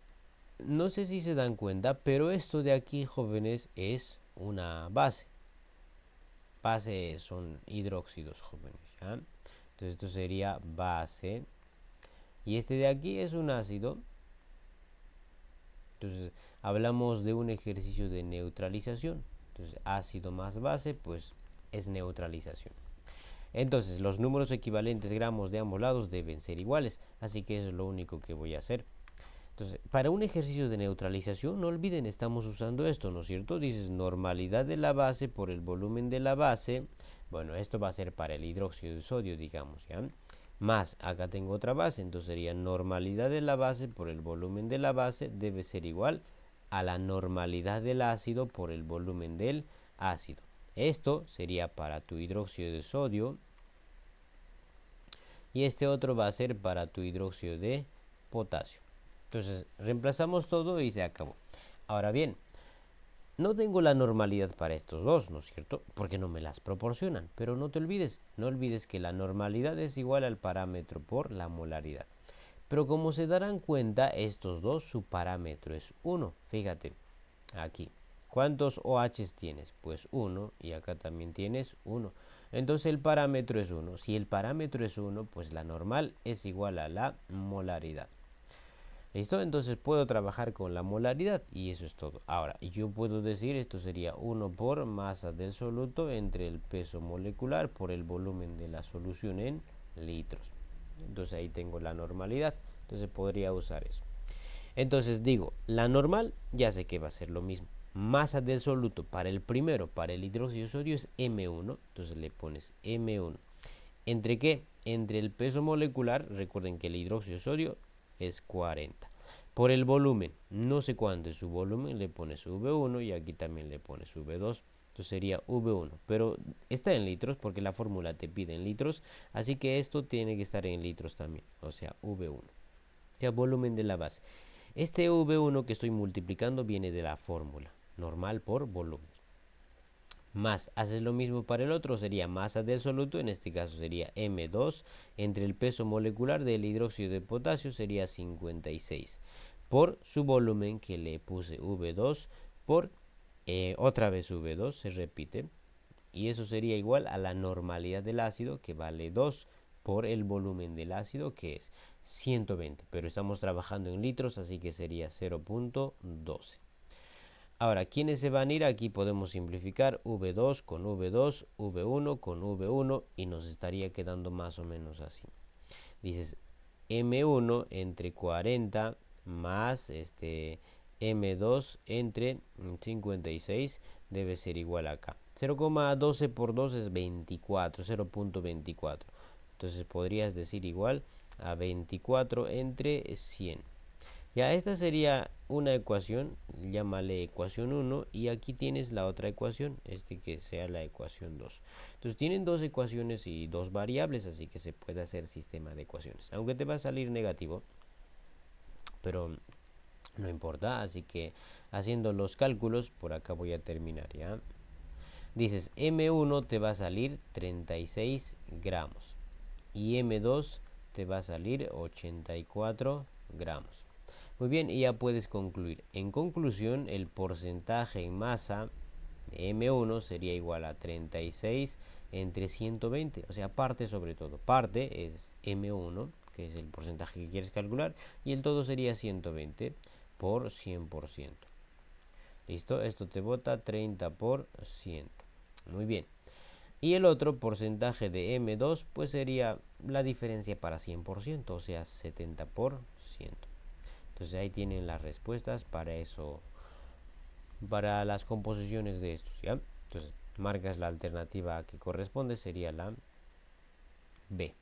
no sé si se dan cuenta, pero esto de aquí, jóvenes, es una base. base son hidróxidos jóvenes, ¿ya? Entonces esto sería base. Y este de aquí es un ácido. Entonces hablamos de un ejercicio de neutralización. Entonces ácido más base pues es neutralización. Entonces los números equivalentes gramos de ambos lados deben ser iguales. Así que eso es lo único que voy a hacer. Entonces, para un ejercicio de neutralización, no olviden, estamos usando esto, ¿no es cierto? Dices normalidad de la base por el volumen de la base. Bueno, esto va a ser para el hidróxido de sodio, digamos, ¿ya? Más, acá tengo otra base, entonces sería normalidad de la base por el volumen de la base debe ser igual a la normalidad del ácido por el volumen del ácido. Esto sería para tu hidróxido de sodio y este otro va a ser para tu hidróxido de potasio. Entonces reemplazamos todo y se acabó. Ahora bien, no tengo la normalidad para estos dos, ¿no es cierto? Porque no me las proporcionan. Pero no te olvides, no olvides que la normalidad es igual al parámetro por la molaridad. Pero como se darán cuenta, estos dos, su parámetro es 1. Fíjate, aquí. ¿Cuántos OHs tienes? Pues 1 y acá también tienes 1. Entonces el parámetro es 1. Si el parámetro es 1, pues la normal es igual a la molaridad. ¿Listo? Entonces puedo trabajar con la molaridad y eso es todo. Ahora, yo puedo decir esto sería 1 por masa del soluto entre el peso molecular por el volumen de la solución en litros. Entonces ahí tengo la normalidad. Entonces podría usar eso. Entonces digo, la normal ya sé que va a ser lo mismo. Masa del soluto para el primero, para el hidróxido de sodio es M1. Entonces le pones M1. ¿Entre qué? Entre el peso molecular, recuerden que el hidróxido de sodio es 40. Por el volumen, no sé cuánto es su volumen, le pones V1 y aquí también le pones V2. Entonces sería V1, pero está en litros porque la fórmula te pide en litros, así que esto tiene que estar en litros también, o sea, V1. Ya volumen de la base. Este V1 que estoy multiplicando viene de la fórmula, normal por volumen. Más, haces lo mismo para el otro, sería masa del soluto, en este caso sería M2, entre el peso molecular del hidróxido de potasio sería 56, por su volumen que le puse V2, por otra vez V2, se repite, y eso sería igual a la normalidad del ácido, que vale 2, por el volumen del ácido, que es 120, pero estamos trabajando en litros, así que sería 0.12. Ahora, ¿quiénes se van a ir? Aquí podemos simplificar V2 con V2, V1 con V1 y nos estaría quedando más o menos así. Dices M1 entre 40 más M2 entre 56 debe ser igual acá. 0,12 por 2 es 24, 0.24. Entonces podrías decir igual a 24 entre 100. Ya, esta sería una ecuación, llámale ecuación 1 y aquí tienes la otra ecuación, que sea la ecuación 2. Entonces tienen dos ecuaciones y dos variables, así que se puede hacer sistema de ecuaciones. Aunque te va a salir negativo, pero no importa, así que haciendo los cálculos, por acá voy a terminar, ¿ya? Dices, M1 te va a salir 36 gramos y M2 te va a salir 84 gramos. Muy bien, y ya puedes concluir. En conclusión, el porcentaje en masa de M1 sería igual a 36 entre 120. O sea, parte sobre todo. Parte es M1, que es el porcentaje que quieres calcular, y el todo sería 120 por 100%. ¿Listo? Esto te bota 30 por 100. Muy bien. Y el otro porcentaje de M2 pues sería la diferencia para 100%, o sea 70 por 100. Entonces ahí tienen las respuestas para eso, para las composiciones de estos, ¿ya? Entonces marcas la alternativa que corresponde, sería la B.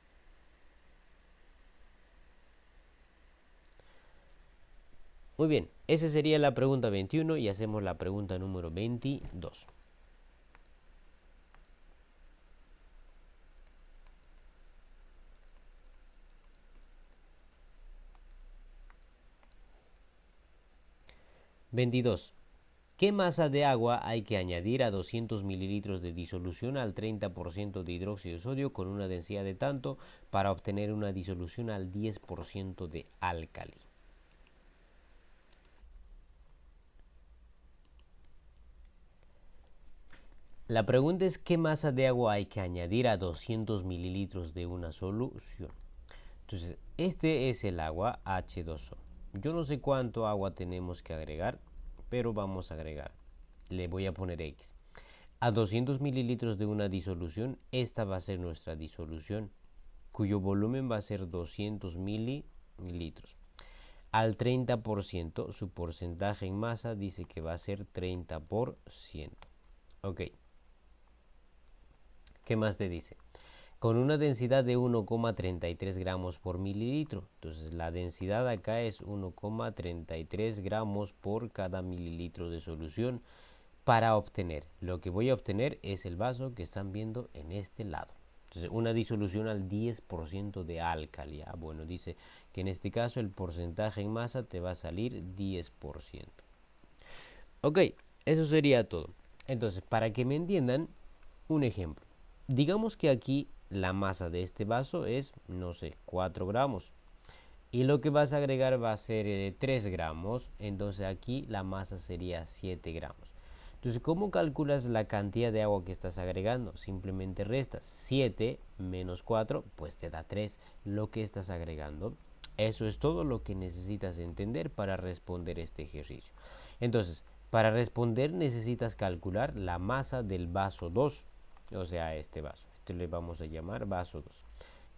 Muy bien, esa sería la pregunta 21 y hacemos la pregunta número 22. ¿22? ¿Qué masa de agua hay que añadir a 200 mililitros de disolución al 30% de hidróxido de sodio con una densidad de tanto para obtener una disolución al 10% de álcali? La pregunta es qué masa de agua hay que añadir a 200 mililitros de una solución. Entonces, este es el agua H2O. Yo no sé cuánto agua tenemos que agregar, pero vamos a agregar. Le voy a poner X. A 200 mililitros de una disolución, esta va a ser nuestra disolución, cuyo volumen va a ser 200 mililitros. Al 30%, su porcentaje en masa dice que va a ser 30%. Ok. ¿Qué más te dice? Con una densidad de 1,33 gramos por mililitro. Entonces la densidad acá es 1,33 gramos por cada mililitro de solución para obtener. Lo que voy a obtener es el vaso que están viendo en este lado. Entonces una disolución al 10% de álcali. Bueno, dice que en este caso el porcentaje en masa te va a salir 10%. Ok, eso sería todo. Entonces, para que me entiendan, un ejemplo. Digamos que aquí la masa de este vaso es, no sé, 4 gramos. Y lo que vas a agregar va a ser 3 gramos. Entonces aquí la masa sería 7 gramos. Entonces, ¿cómo calculas la cantidad de agua que estás agregando? Simplemente restas 7 menos 4, pues te da 3 lo que estás agregando. Eso es todo lo que necesitas entender para responder este ejercicio. Entonces, para responder necesitas calcular la masa del vaso 2, o sea, este vaso. Este le vamos a llamar vaso 2.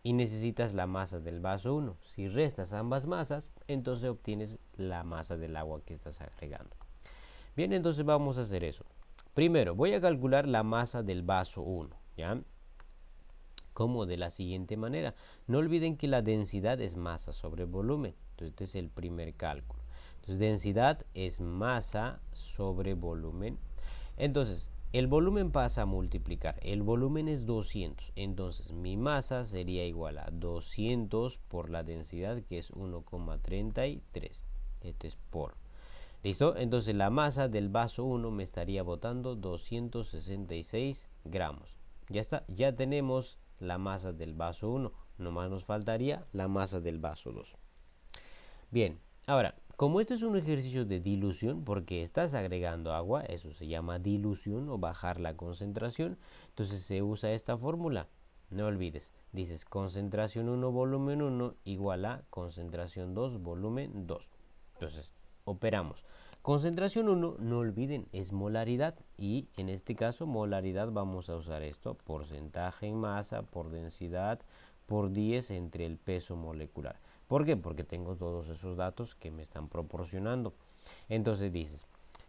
Y necesitas la masa del vaso 1. Si restas ambas masas, entonces obtienes la masa del agua que estás agregando. Bien, entonces vamos a hacer eso. Primero, voy a calcular la masa del vaso 1, ¿ya? Como de la siguiente manera. No olviden que la densidad es masa sobre volumen. Entonces, este es el primer cálculo. Entonces, densidad es masa sobre volumen. Entonces, el volumen pasa a multiplicar. El volumen es 200. Entonces, mi masa sería igual a 200 por la densidad, que es 1,33. Esto es por. ¿Listo? Entonces, la masa del vaso 1 me estaría botando 266 gramos. Ya está. Ya tenemos la masa del vaso 1. Nomás nos faltaría la masa del vaso 2. Bien, ahora, como esto es un ejercicio de dilución, porque estás agregando agua, eso se llama dilución o bajar la concentración, entonces se usa esta fórmula. No olvides, dices concentración 1 volumen 1 igual a concentración 2 volumen 2. Entonces, operamos. Concentración 1, no olviden, es molaridad y en este caso molaridad vamos a usar esto, porcentaje en masa por densidad por 10 entre el peso molecular. ¿Por qué? Porque tengo todos esos datos que me están proporcionando. Entonces dices,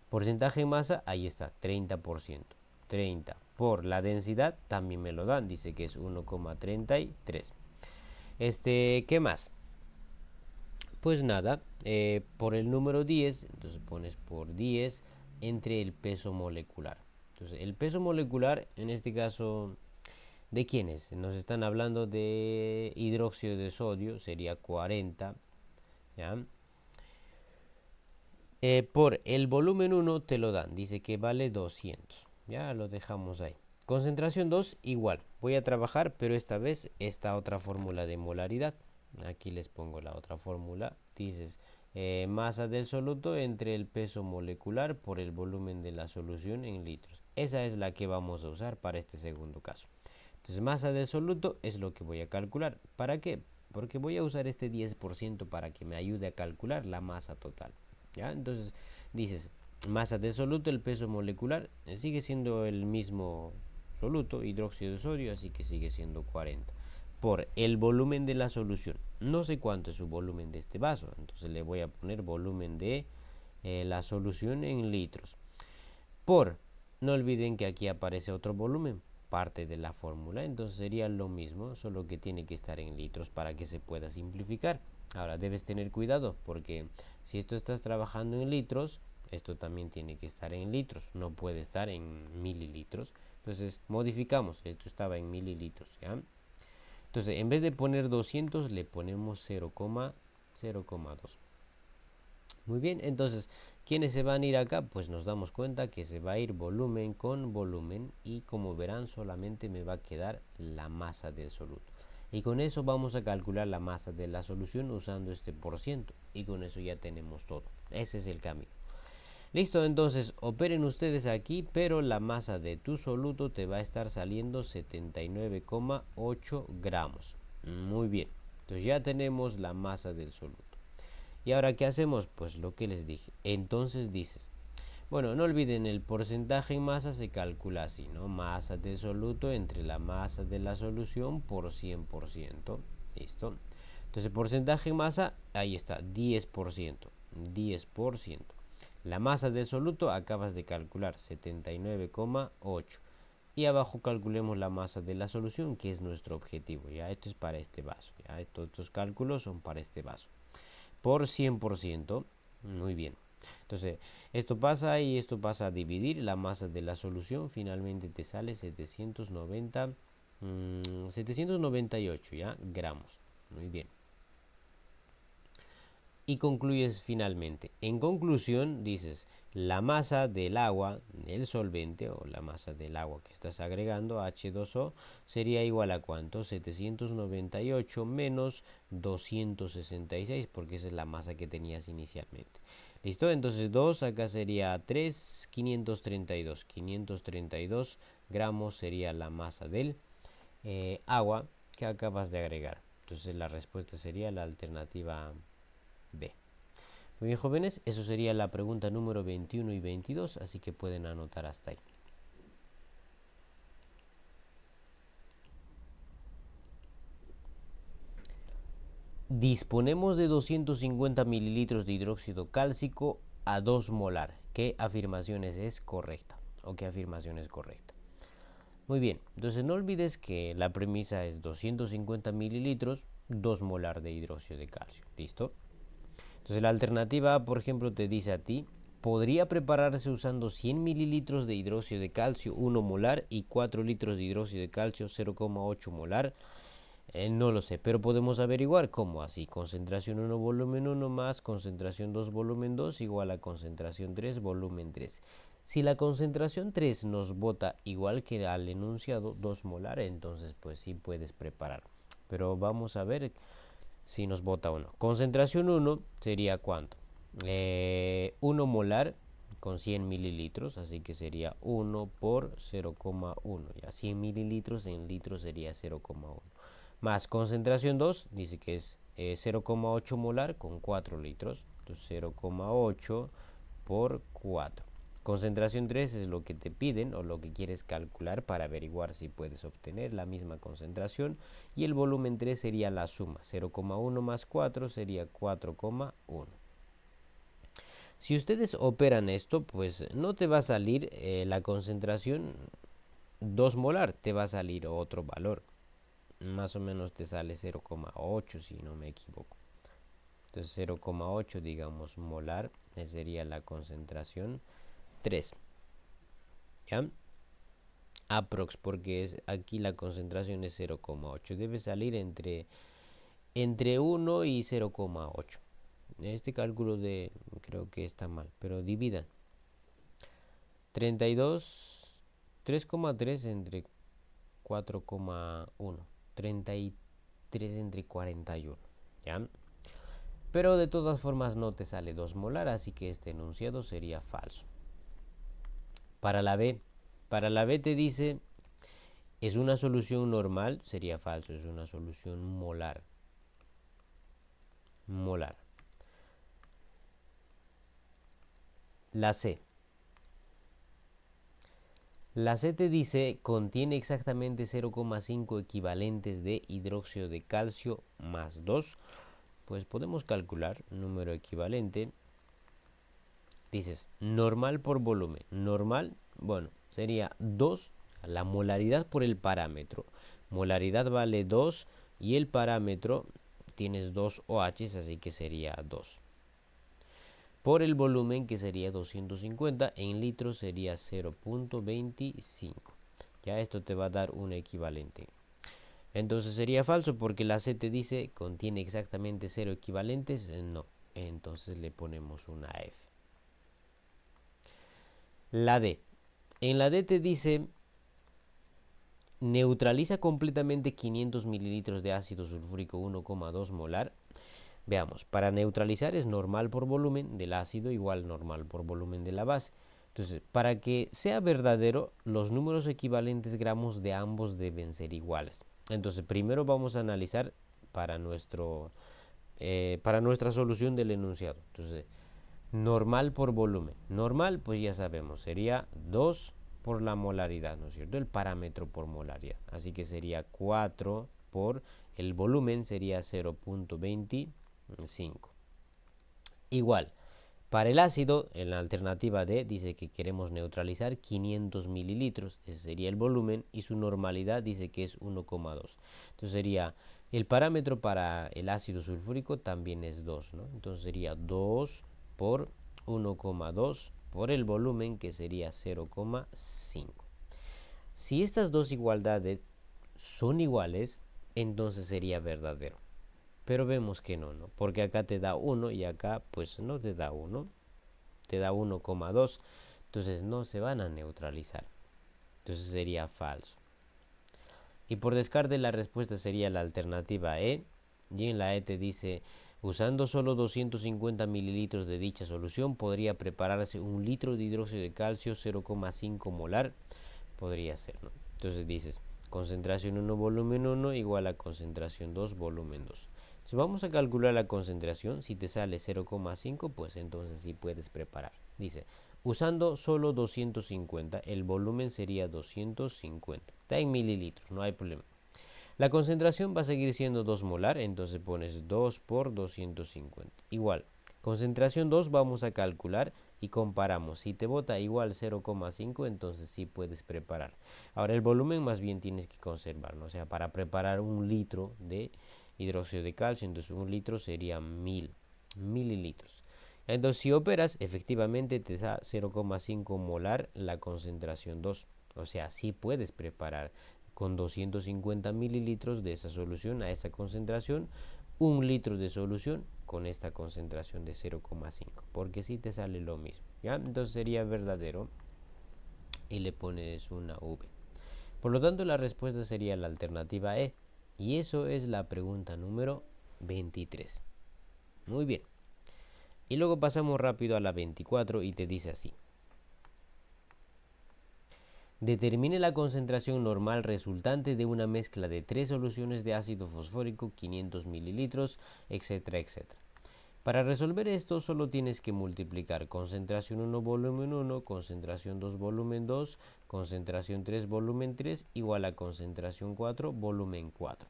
porcentaje en masa, ahí está, 30%. 30 por la densidad también me lo dan, dice que es 1,33. ¿Qué más? Pues nada, por el número 10, entonces pones por 10 entre el peso molecular. Entonces, el peso molecular, en este caso, ¿de quiénes? Nos están hablando de hidróxido de sodio, sería 40, ¿ya? Por el volumen 1 te lo dan, dice que vale 200, ya lo dejamos ahí. Concentración 2 igual, voy a trabajar, pero esta vez esta otra fórmula de molaridad. Aquí les pongo la otra fórmula, dices masa del soluto entre el peso molecular por el volumen de la solución en litros. Esa es la que vamos a usar para este segundo caso. Entonces masa del soluto es lo que voy a calcular. ¿Para qué? Porque voy a usar este 10% para que me ayude a calcular la masa total. ¿Ya? Entonces dices, masa del soluto, el peso molecular, sigue siendo el mismo soluto, hidróxido de sodio, así que sigue siendo 40. Por el volumen de la solución. No sé cuánto es su volumen de este vaso, entonces le voy a poner volumen de la solución en litros. Por, no olviden que aquí aparece otro volumen, parte de la fórmula, entonces sería lo mismo, solo que tiene que estar en litros para que se pueda simplificar. Ahora debes tener cuidado porque si esto estás trabajando en litros, esto también tiene que estar en litros, no puede estar en mililitros. Entonces modificamos, esto estaba en mililitros, ¿ya? Entonces en vez de poner 200 le ponemos 0,02. Muy bien, entonces, ¿quiénes se van a ir acá? Pues nos damos cuenta que se va a ir volumen con volumen y como verán solamente me va a quedar la masa del soluto. Y con eso vamos a calcular la masa de la solución usando este por ciento y con eso ya tenemos todo. Ese es el camino. Listo, entonces operen ustedes aquí, pero la masa de tu soluto te va a estar saliendo 79,8 gramos. Muy bien, entonces ya tenemos la masa del soluto. ¿Y ahora qué hacemos? Pues lo que les dije. Entonces dices, bueno, no olviden, el porcentaje en masa se calcula así, ¿no? Masa del soluto entre la masa de la solución por 100%. ¿Listo? Entonces, el porcentaje en masa, ahí está, 10%. 10%. La masa del soluto acabas de calcular, 79,8. Y abajo calculemos la masa de la solución, que es nuestro objetivo. Ya, esto es para este vaso. Ya, estos cálculos son para este vaso. Por 100%. Muy bien. Entonces, esto pasa y esto pasa a dividir. La masa de la solución finalmente te sale 798, ¿ya? Gramos. Muy bien. Y concluyes finalmente. En conclusión, dices, la masa del agua, el solvente o la masa del agua que estás agregando, H2O, sería igual a ¿cuánto? 798 menos 266, porque esa es la masa que tenías inicialmente. ¿Listo? Entonces 2 acá sería 3, 532. 532 gramos sería la masa del agua que acabas de agregar. Entonces la respuesta sería la alternativa B. Muy bien, jóvenes, eso sería la pregunta número 21 y 22, así que pueden anotar hasta ahí. Disponemos de 250 mililitros de hidróxido cálcico a 2 molar. ¿Qué afirmaciones es correcta? ¿O qué afirmación es correcta? Muy bien, entonces no olvides que la premisa es 250 mililitros, 2 molar de hidróxido de calcio. ¿Listo? Entonces la alternativa, por ejemplo, te dice a ti, podría prepararse usando 100 mililitros de hidróxido de calcio 1 molar y 4 litros de hidróxido de calcio 0,8 molar. No lo sé, pero podemos averiguar cómo así. Concentración 1 volumen 1 más concentración 2 volumen 2 igual a concentración 3 volumen 3. Si la concentración 3 nos bota igual que al enunciado 2 molar, entonces pues sí puedes preparar. Pero vamos a ver si nos bota 1. Concentración 1 sería ¿cuánto? 1 molar con 100 mililitros, así que sería 1 por 0,1. Ya 100 mililitros en litros sería 0,1. Más concentración 2, dice que es 0,8 molar con 4 litros. Entonces 0,8 por 4. Concentración 3 es lo que te piden o lo que quieres calcular para averiguar si puedes obtener la misma concentración. Y el volumen 3 sería la suma. 0,1 más 4 sería 4,1. Si ustedes operan esto, pues no te va a salir la concentración 2 molar, te va a salir otro valor. Más o menos te sale 0,8 si no me equivoco. Entonces 0,8 digamos molar sería la concentración 3. ¿Ya? Aprox, porque aquí la concentración es 0,8. Debe salir entre 1 y 0,8. Este cálculo creo que está mal, pero dividan. 32, 3,3 entre 4,1. 33 entre 41. ¿Ya? Pero de todas formas no te sale 2 molar, así que este enunciado sería falso. Para la B te dice, ¿es una solución normal? Sería falso, es una solución molar. Molar. La C. La C te dice, contiene exactamente 0,5 equivalentes de hidróxido de calcio más 2. Pues podemos calcular número equivalente. Dices, normal por volumen. Normal, bueno, sería 2, la molaridad por el parámetro. Molaridad vale 2 y el parámetro tienes 2 OH, así que sería 2. Por el volumen, que sería 250, en litros sería 0,25. Ya esto te va a dar un equivalente. Entonces sería falso porque la C te dice contiene exactamente 0 equivalentes. No, entonces le ponemos una F. La D. En la D te dice neutraliza completamente 500 mililitros de ácido sulfúrico 1,2 molar. Veamos, para neutralizar es normal por volumen del ácido igual normal por volumen de la base. Entonces, para que sea verdadero, los números equivalentes gramos de ambos deben ser iguales. Entonces, primero vamos a analizar para, para nuestra solución del enunciado. Entonces, normal por volumen. Normal, pues ya sabemos, sería 2 por la molaridad, ¿no es cierto? El parámetro por molaridad. Así que sería 4 por el volumen, sería 0.25. Igual, para el ácido, en la alternativa D, dice que queremos neutralizar 500 mililitros. Ese sería el volumen y su normalidad dice que es 1,2. Entonces sería, el parámetro para el ácido sulfúrico también es 2, ¿no? Entonces sería 2 por 1,2 por el volumen, que sería 0,5. Si estas dos igualdades son iguales, entonces sería verdadero. Pero vemos que no, ¿no? Porque acá te da 1 y acá pues no te da 1, te da 1,2. Entonces no se van a neutralizar. Entonces sería falso. Y por descarte la respuesta sería la alternativa E. Y en la E te dice, usando solo 250 mililitros de dicha solución podría prepararse 1 litro de hidróxido de calcio 0,5 molar. Podría ser, ¿no? Entonces dices, concentración 1 volumen 1 igual a concentración 2 volumen 2. Entonces vamos a calcular la concentración. Si te sale 0,5, pues entonces sí puedes preparar. Dice, usando solo 250, el volumen sería 250. Está en mililitros, no hay problema. La concentración va a seguir siendo 2 molar, entonces pones 2 por 250. Igual, concentración 2 vamos a calcular y comparamos. Si te bota igual 0,5, entonces sí puedes preparar. Ahora el volumen más bien tienes que conservarlo. O sea, para preparar 1 litro de hidróxido de calcio, entonces 1 litro sería 1000 mililitros. Entonces si operas, efectivamente te da 0,5 molar la concentración 2. O sea, sí puedes preparar con 250 mililitros de esa solución a esa concentración, 1 litro de solución con esta concentración de 0,5, porque si te sale lo mismo, ¿ya? Entonces sería verdadero y le pones una V. Por lo tanto, la respuesta sería la alternativa E. Y eso es la pregunta número 23. Muy bien. Y luego pasamos rápido a la 24 y te dice así. Determine la concentración normal resultante de una mezcla de 3 soluciones de ácido fosfórico, 500 mililitros, etcétera, etcétera. Para resolver esto solo tienes que multiplicar concentración 1 volumen 1, concentración 2 volumen 2, concentración 3 volumen 3 igual a concentración 4 volumen 4.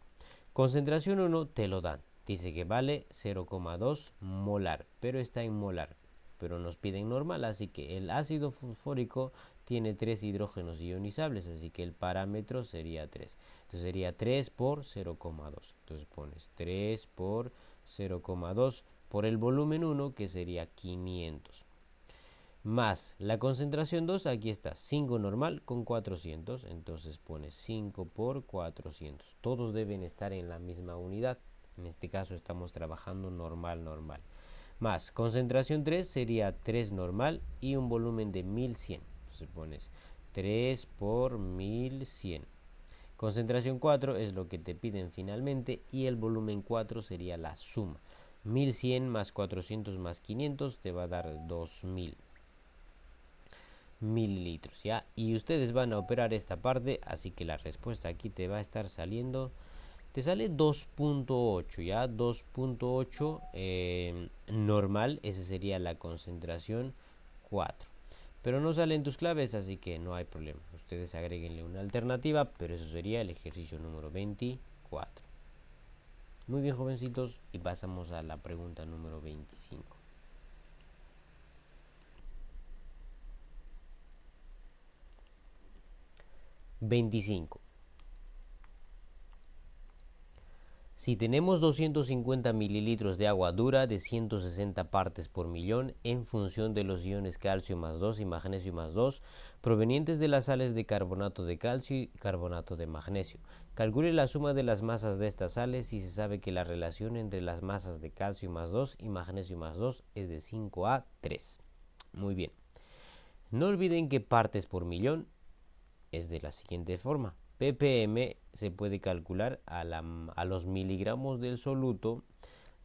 Concentración 1 te lo dan. Dice que vale 0,2 molar, pero está en molar. Pero nos piden normal, así que el ácido fosfórico tiene 3 hidrógenos ionizables, así que el parámetro sería 3. Entonces sería 3 por 0,2. Entonces pones 3 por 0,2 por el volumen 1, que sería 500. Más la concentración 2, aquí está, 5 normal con 400, entonces pones 5 por 400. Todos deben estar en la misma unidad. En este caso estamos trabajando normal, normal. Más concentración 3 sería 3 normal y un volumen de 1100. Entonces pones 3 por 1100. Concentración 4 es lo que te piden finalmente y el volumen 4 sería la suma. 1100 más 400 más 500 te va a dar 2000 mililitros, ¿ya? Y ustedes van a operar esta parte, así que la respuesta aquí te va a estar saliendo, te sale 2.8, ¿ya? 2.8 normal, esa sería la concentración 4. Pero no salen tus claves, así que no hay problema. Ustedes agréguenle una alternativa, pero eso sería el ejercicio número 24. Muy bien, jovencitos, y pasamos a la pregunta número 25. 25. Si tenemos 250 mililitros de agua dura de 160 partes por millón en función de los iones calcio más 2 y magnesio más 2 provenientes de las sales de carbonato de calcio y carbonato de magnesio, calcule la suma de las masas de estas sales y se sabe que la relación entre las masas de calcio más 2 y magnesio más 2 es de 5:3. Muy bien. No olviden que partes por millón es de la siguiente forma. ppm se puede calcular a los miligramos del soluto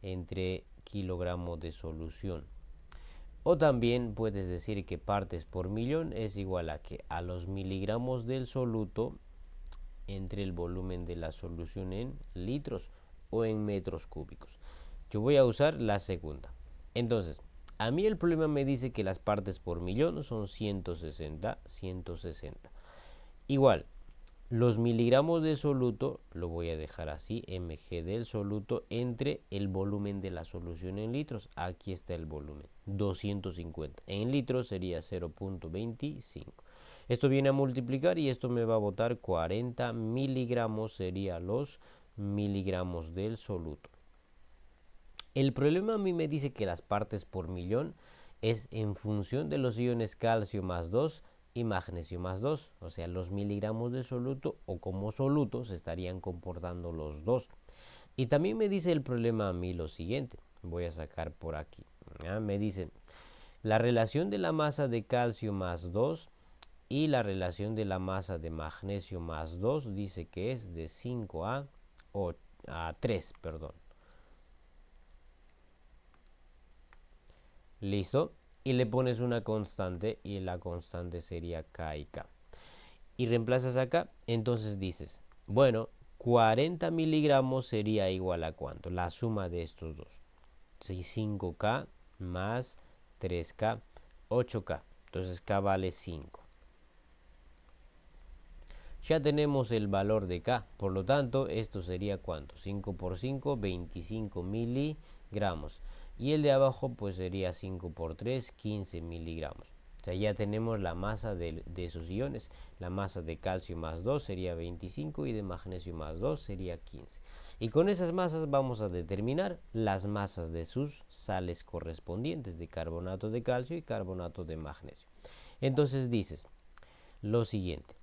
entre kilogramos de solución. O también puedes decir que partes por millón es igual a que a los miligramos del soluto entre el volumen de la solución en litros o en metros cúbicos. Yo voy a usar la segunda. Entonces, a mí el problema me dice que las partes por millón son 160. Igual, los miligramos de soluto, lo voy a dejar así, mg del soluto entre el volumen de la solución en litros. Aquí está el volumen, 250. En litros sería 0.25. Esto viene a multiplicar y esto me va a botar 40 miligramos, sería los miligramos del soluto. El problema a mí me dice que las partes por millón es en función de los iones calcio más 2 y magnesio más 2, o sea, los miligramos de soluto o como soluto se estarían comportando los dos. Y también me dice el problema a mí lo siguiente, voy a sacar por aquí, me dice la relación de la masa de calcio más 2 y la relación de la masa de magnesio más 2 dice que es de 5 a 3, perdón. ¿Listo? Y le pones una constante y la constante sería K y K. Y reemplazas acá, entonces dices, bueno, 40 miligramos sería igual a ¿cuánto? La suma de estos dos. 5K más 3K, 8K. Entonces K vale 5. Ya tenemos el valor de K, por lo tanto, esto sería ¿cuánto? 5 por 5, 25 miligramos. Y el de abajo pues sería 5 por 3, 15 miligramos. O sea, ya tenemos la masa de esos iones. La masa de calcio más 2 sería 25 y de magnesio más 2 sería 15. Y con esas masas vamos a determinar las masas de sus sales correspondientes de carbonato de calcio y carbonato de magnesio. Entonces dices lo siguiente.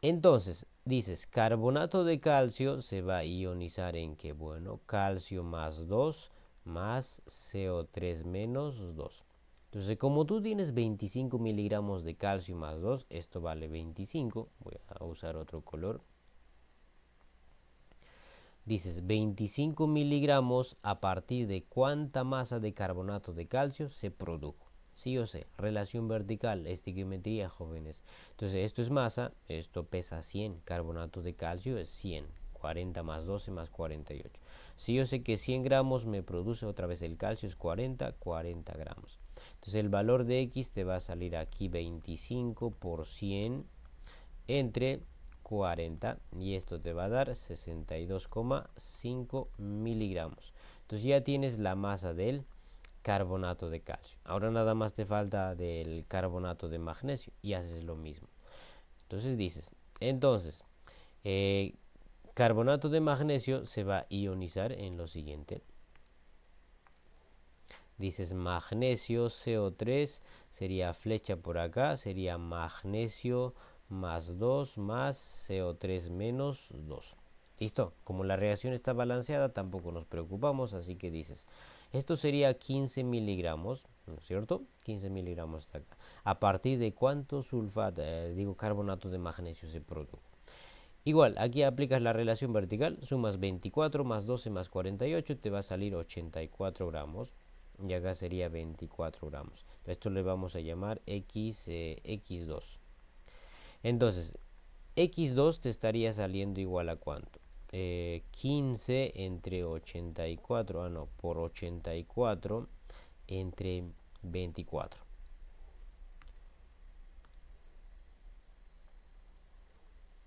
Entonces, dices, carbonato de calcio se va a ionizar en que, bueno, calcio más 2 más CO3 menos 2. Entonces, como tú tienes 25 miligramos de calcio más 2, esto vale 25. Voy a usar otro color. Dices 25 miligramos a partir de cuánta masa de carbonato de calcio se produjo. Sí o sí, relación vertical, estequiometría, jóvenes. Entonces, esto es masa, esto pesa 100, carbonato de calcio es 100, 40 más 12 más 48. Sí yo sé que 100 gramos me produce otra vez el calcio, es 40 gramos. Entonces, el valor de X te va a salir aquí 25 por 100 entre 40 y esto te va a dar 62,5 miligramos. Entonces ya tienes la masa del carbonato de calcio. Ahora nada más te falta del carbonato de magnesio y haces lo mismo. Entonces dices, entonces, carbonato de magnesio se va a ionizar en lo siguiente. Dices magnesio CO3, sería flecha por acá, sería magnesio más 2 más CO3 menos 2. ¿Listo? Como la reacción está balanceada, tampoco nos preocupamos, así que dices, esto sería 15 miligramos, ¿no es cierto? 15 miligramos hasta acá. ¿A partir de cuánto sulfato, carbonato de magnesio se produjo? Igual, aquí aplicas la relación vertical, sumas 24 más 12 más 48, te va a salir 84 gramos. Y acá sería 24 gramos. Esto le vamos a llamar X2. Entonces, X2 te estaría saliendo igual a ¿cuánto? 15 entre 84, no, por 84 entre 24.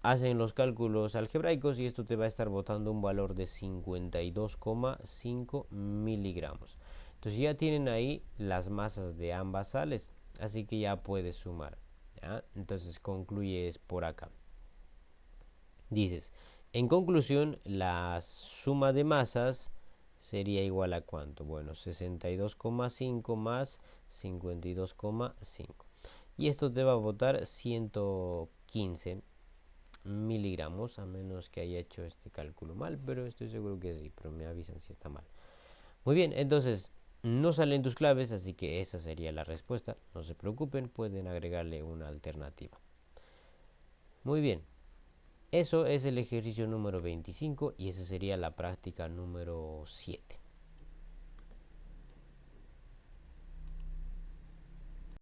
Hacen los cálculos algebraicos y esto te va a estar botando un valor de 52,5 miligramos. Entonces ya tienen ahí las masas de ambas sales, así que ya puedes sumar. ¿Ya? Entonces concluyes por acá. Dices, en conclusión, la suma de masas sería igual a ¿cuánto? Bueno, 62,5 más 52,5. Y esto te va a botar 115 miligramos, a menos que haya hecho este cálculo mal, pero estoy seguro que sí, pero me avisan si está mal. Muy bien, entonces no salen tus claves, así que esa sería la respuesta. No se preocupen, pueden agregarle una alternativa. Muy bien, Eso es el ejercicio número 25 y esa sería la práctica número 7.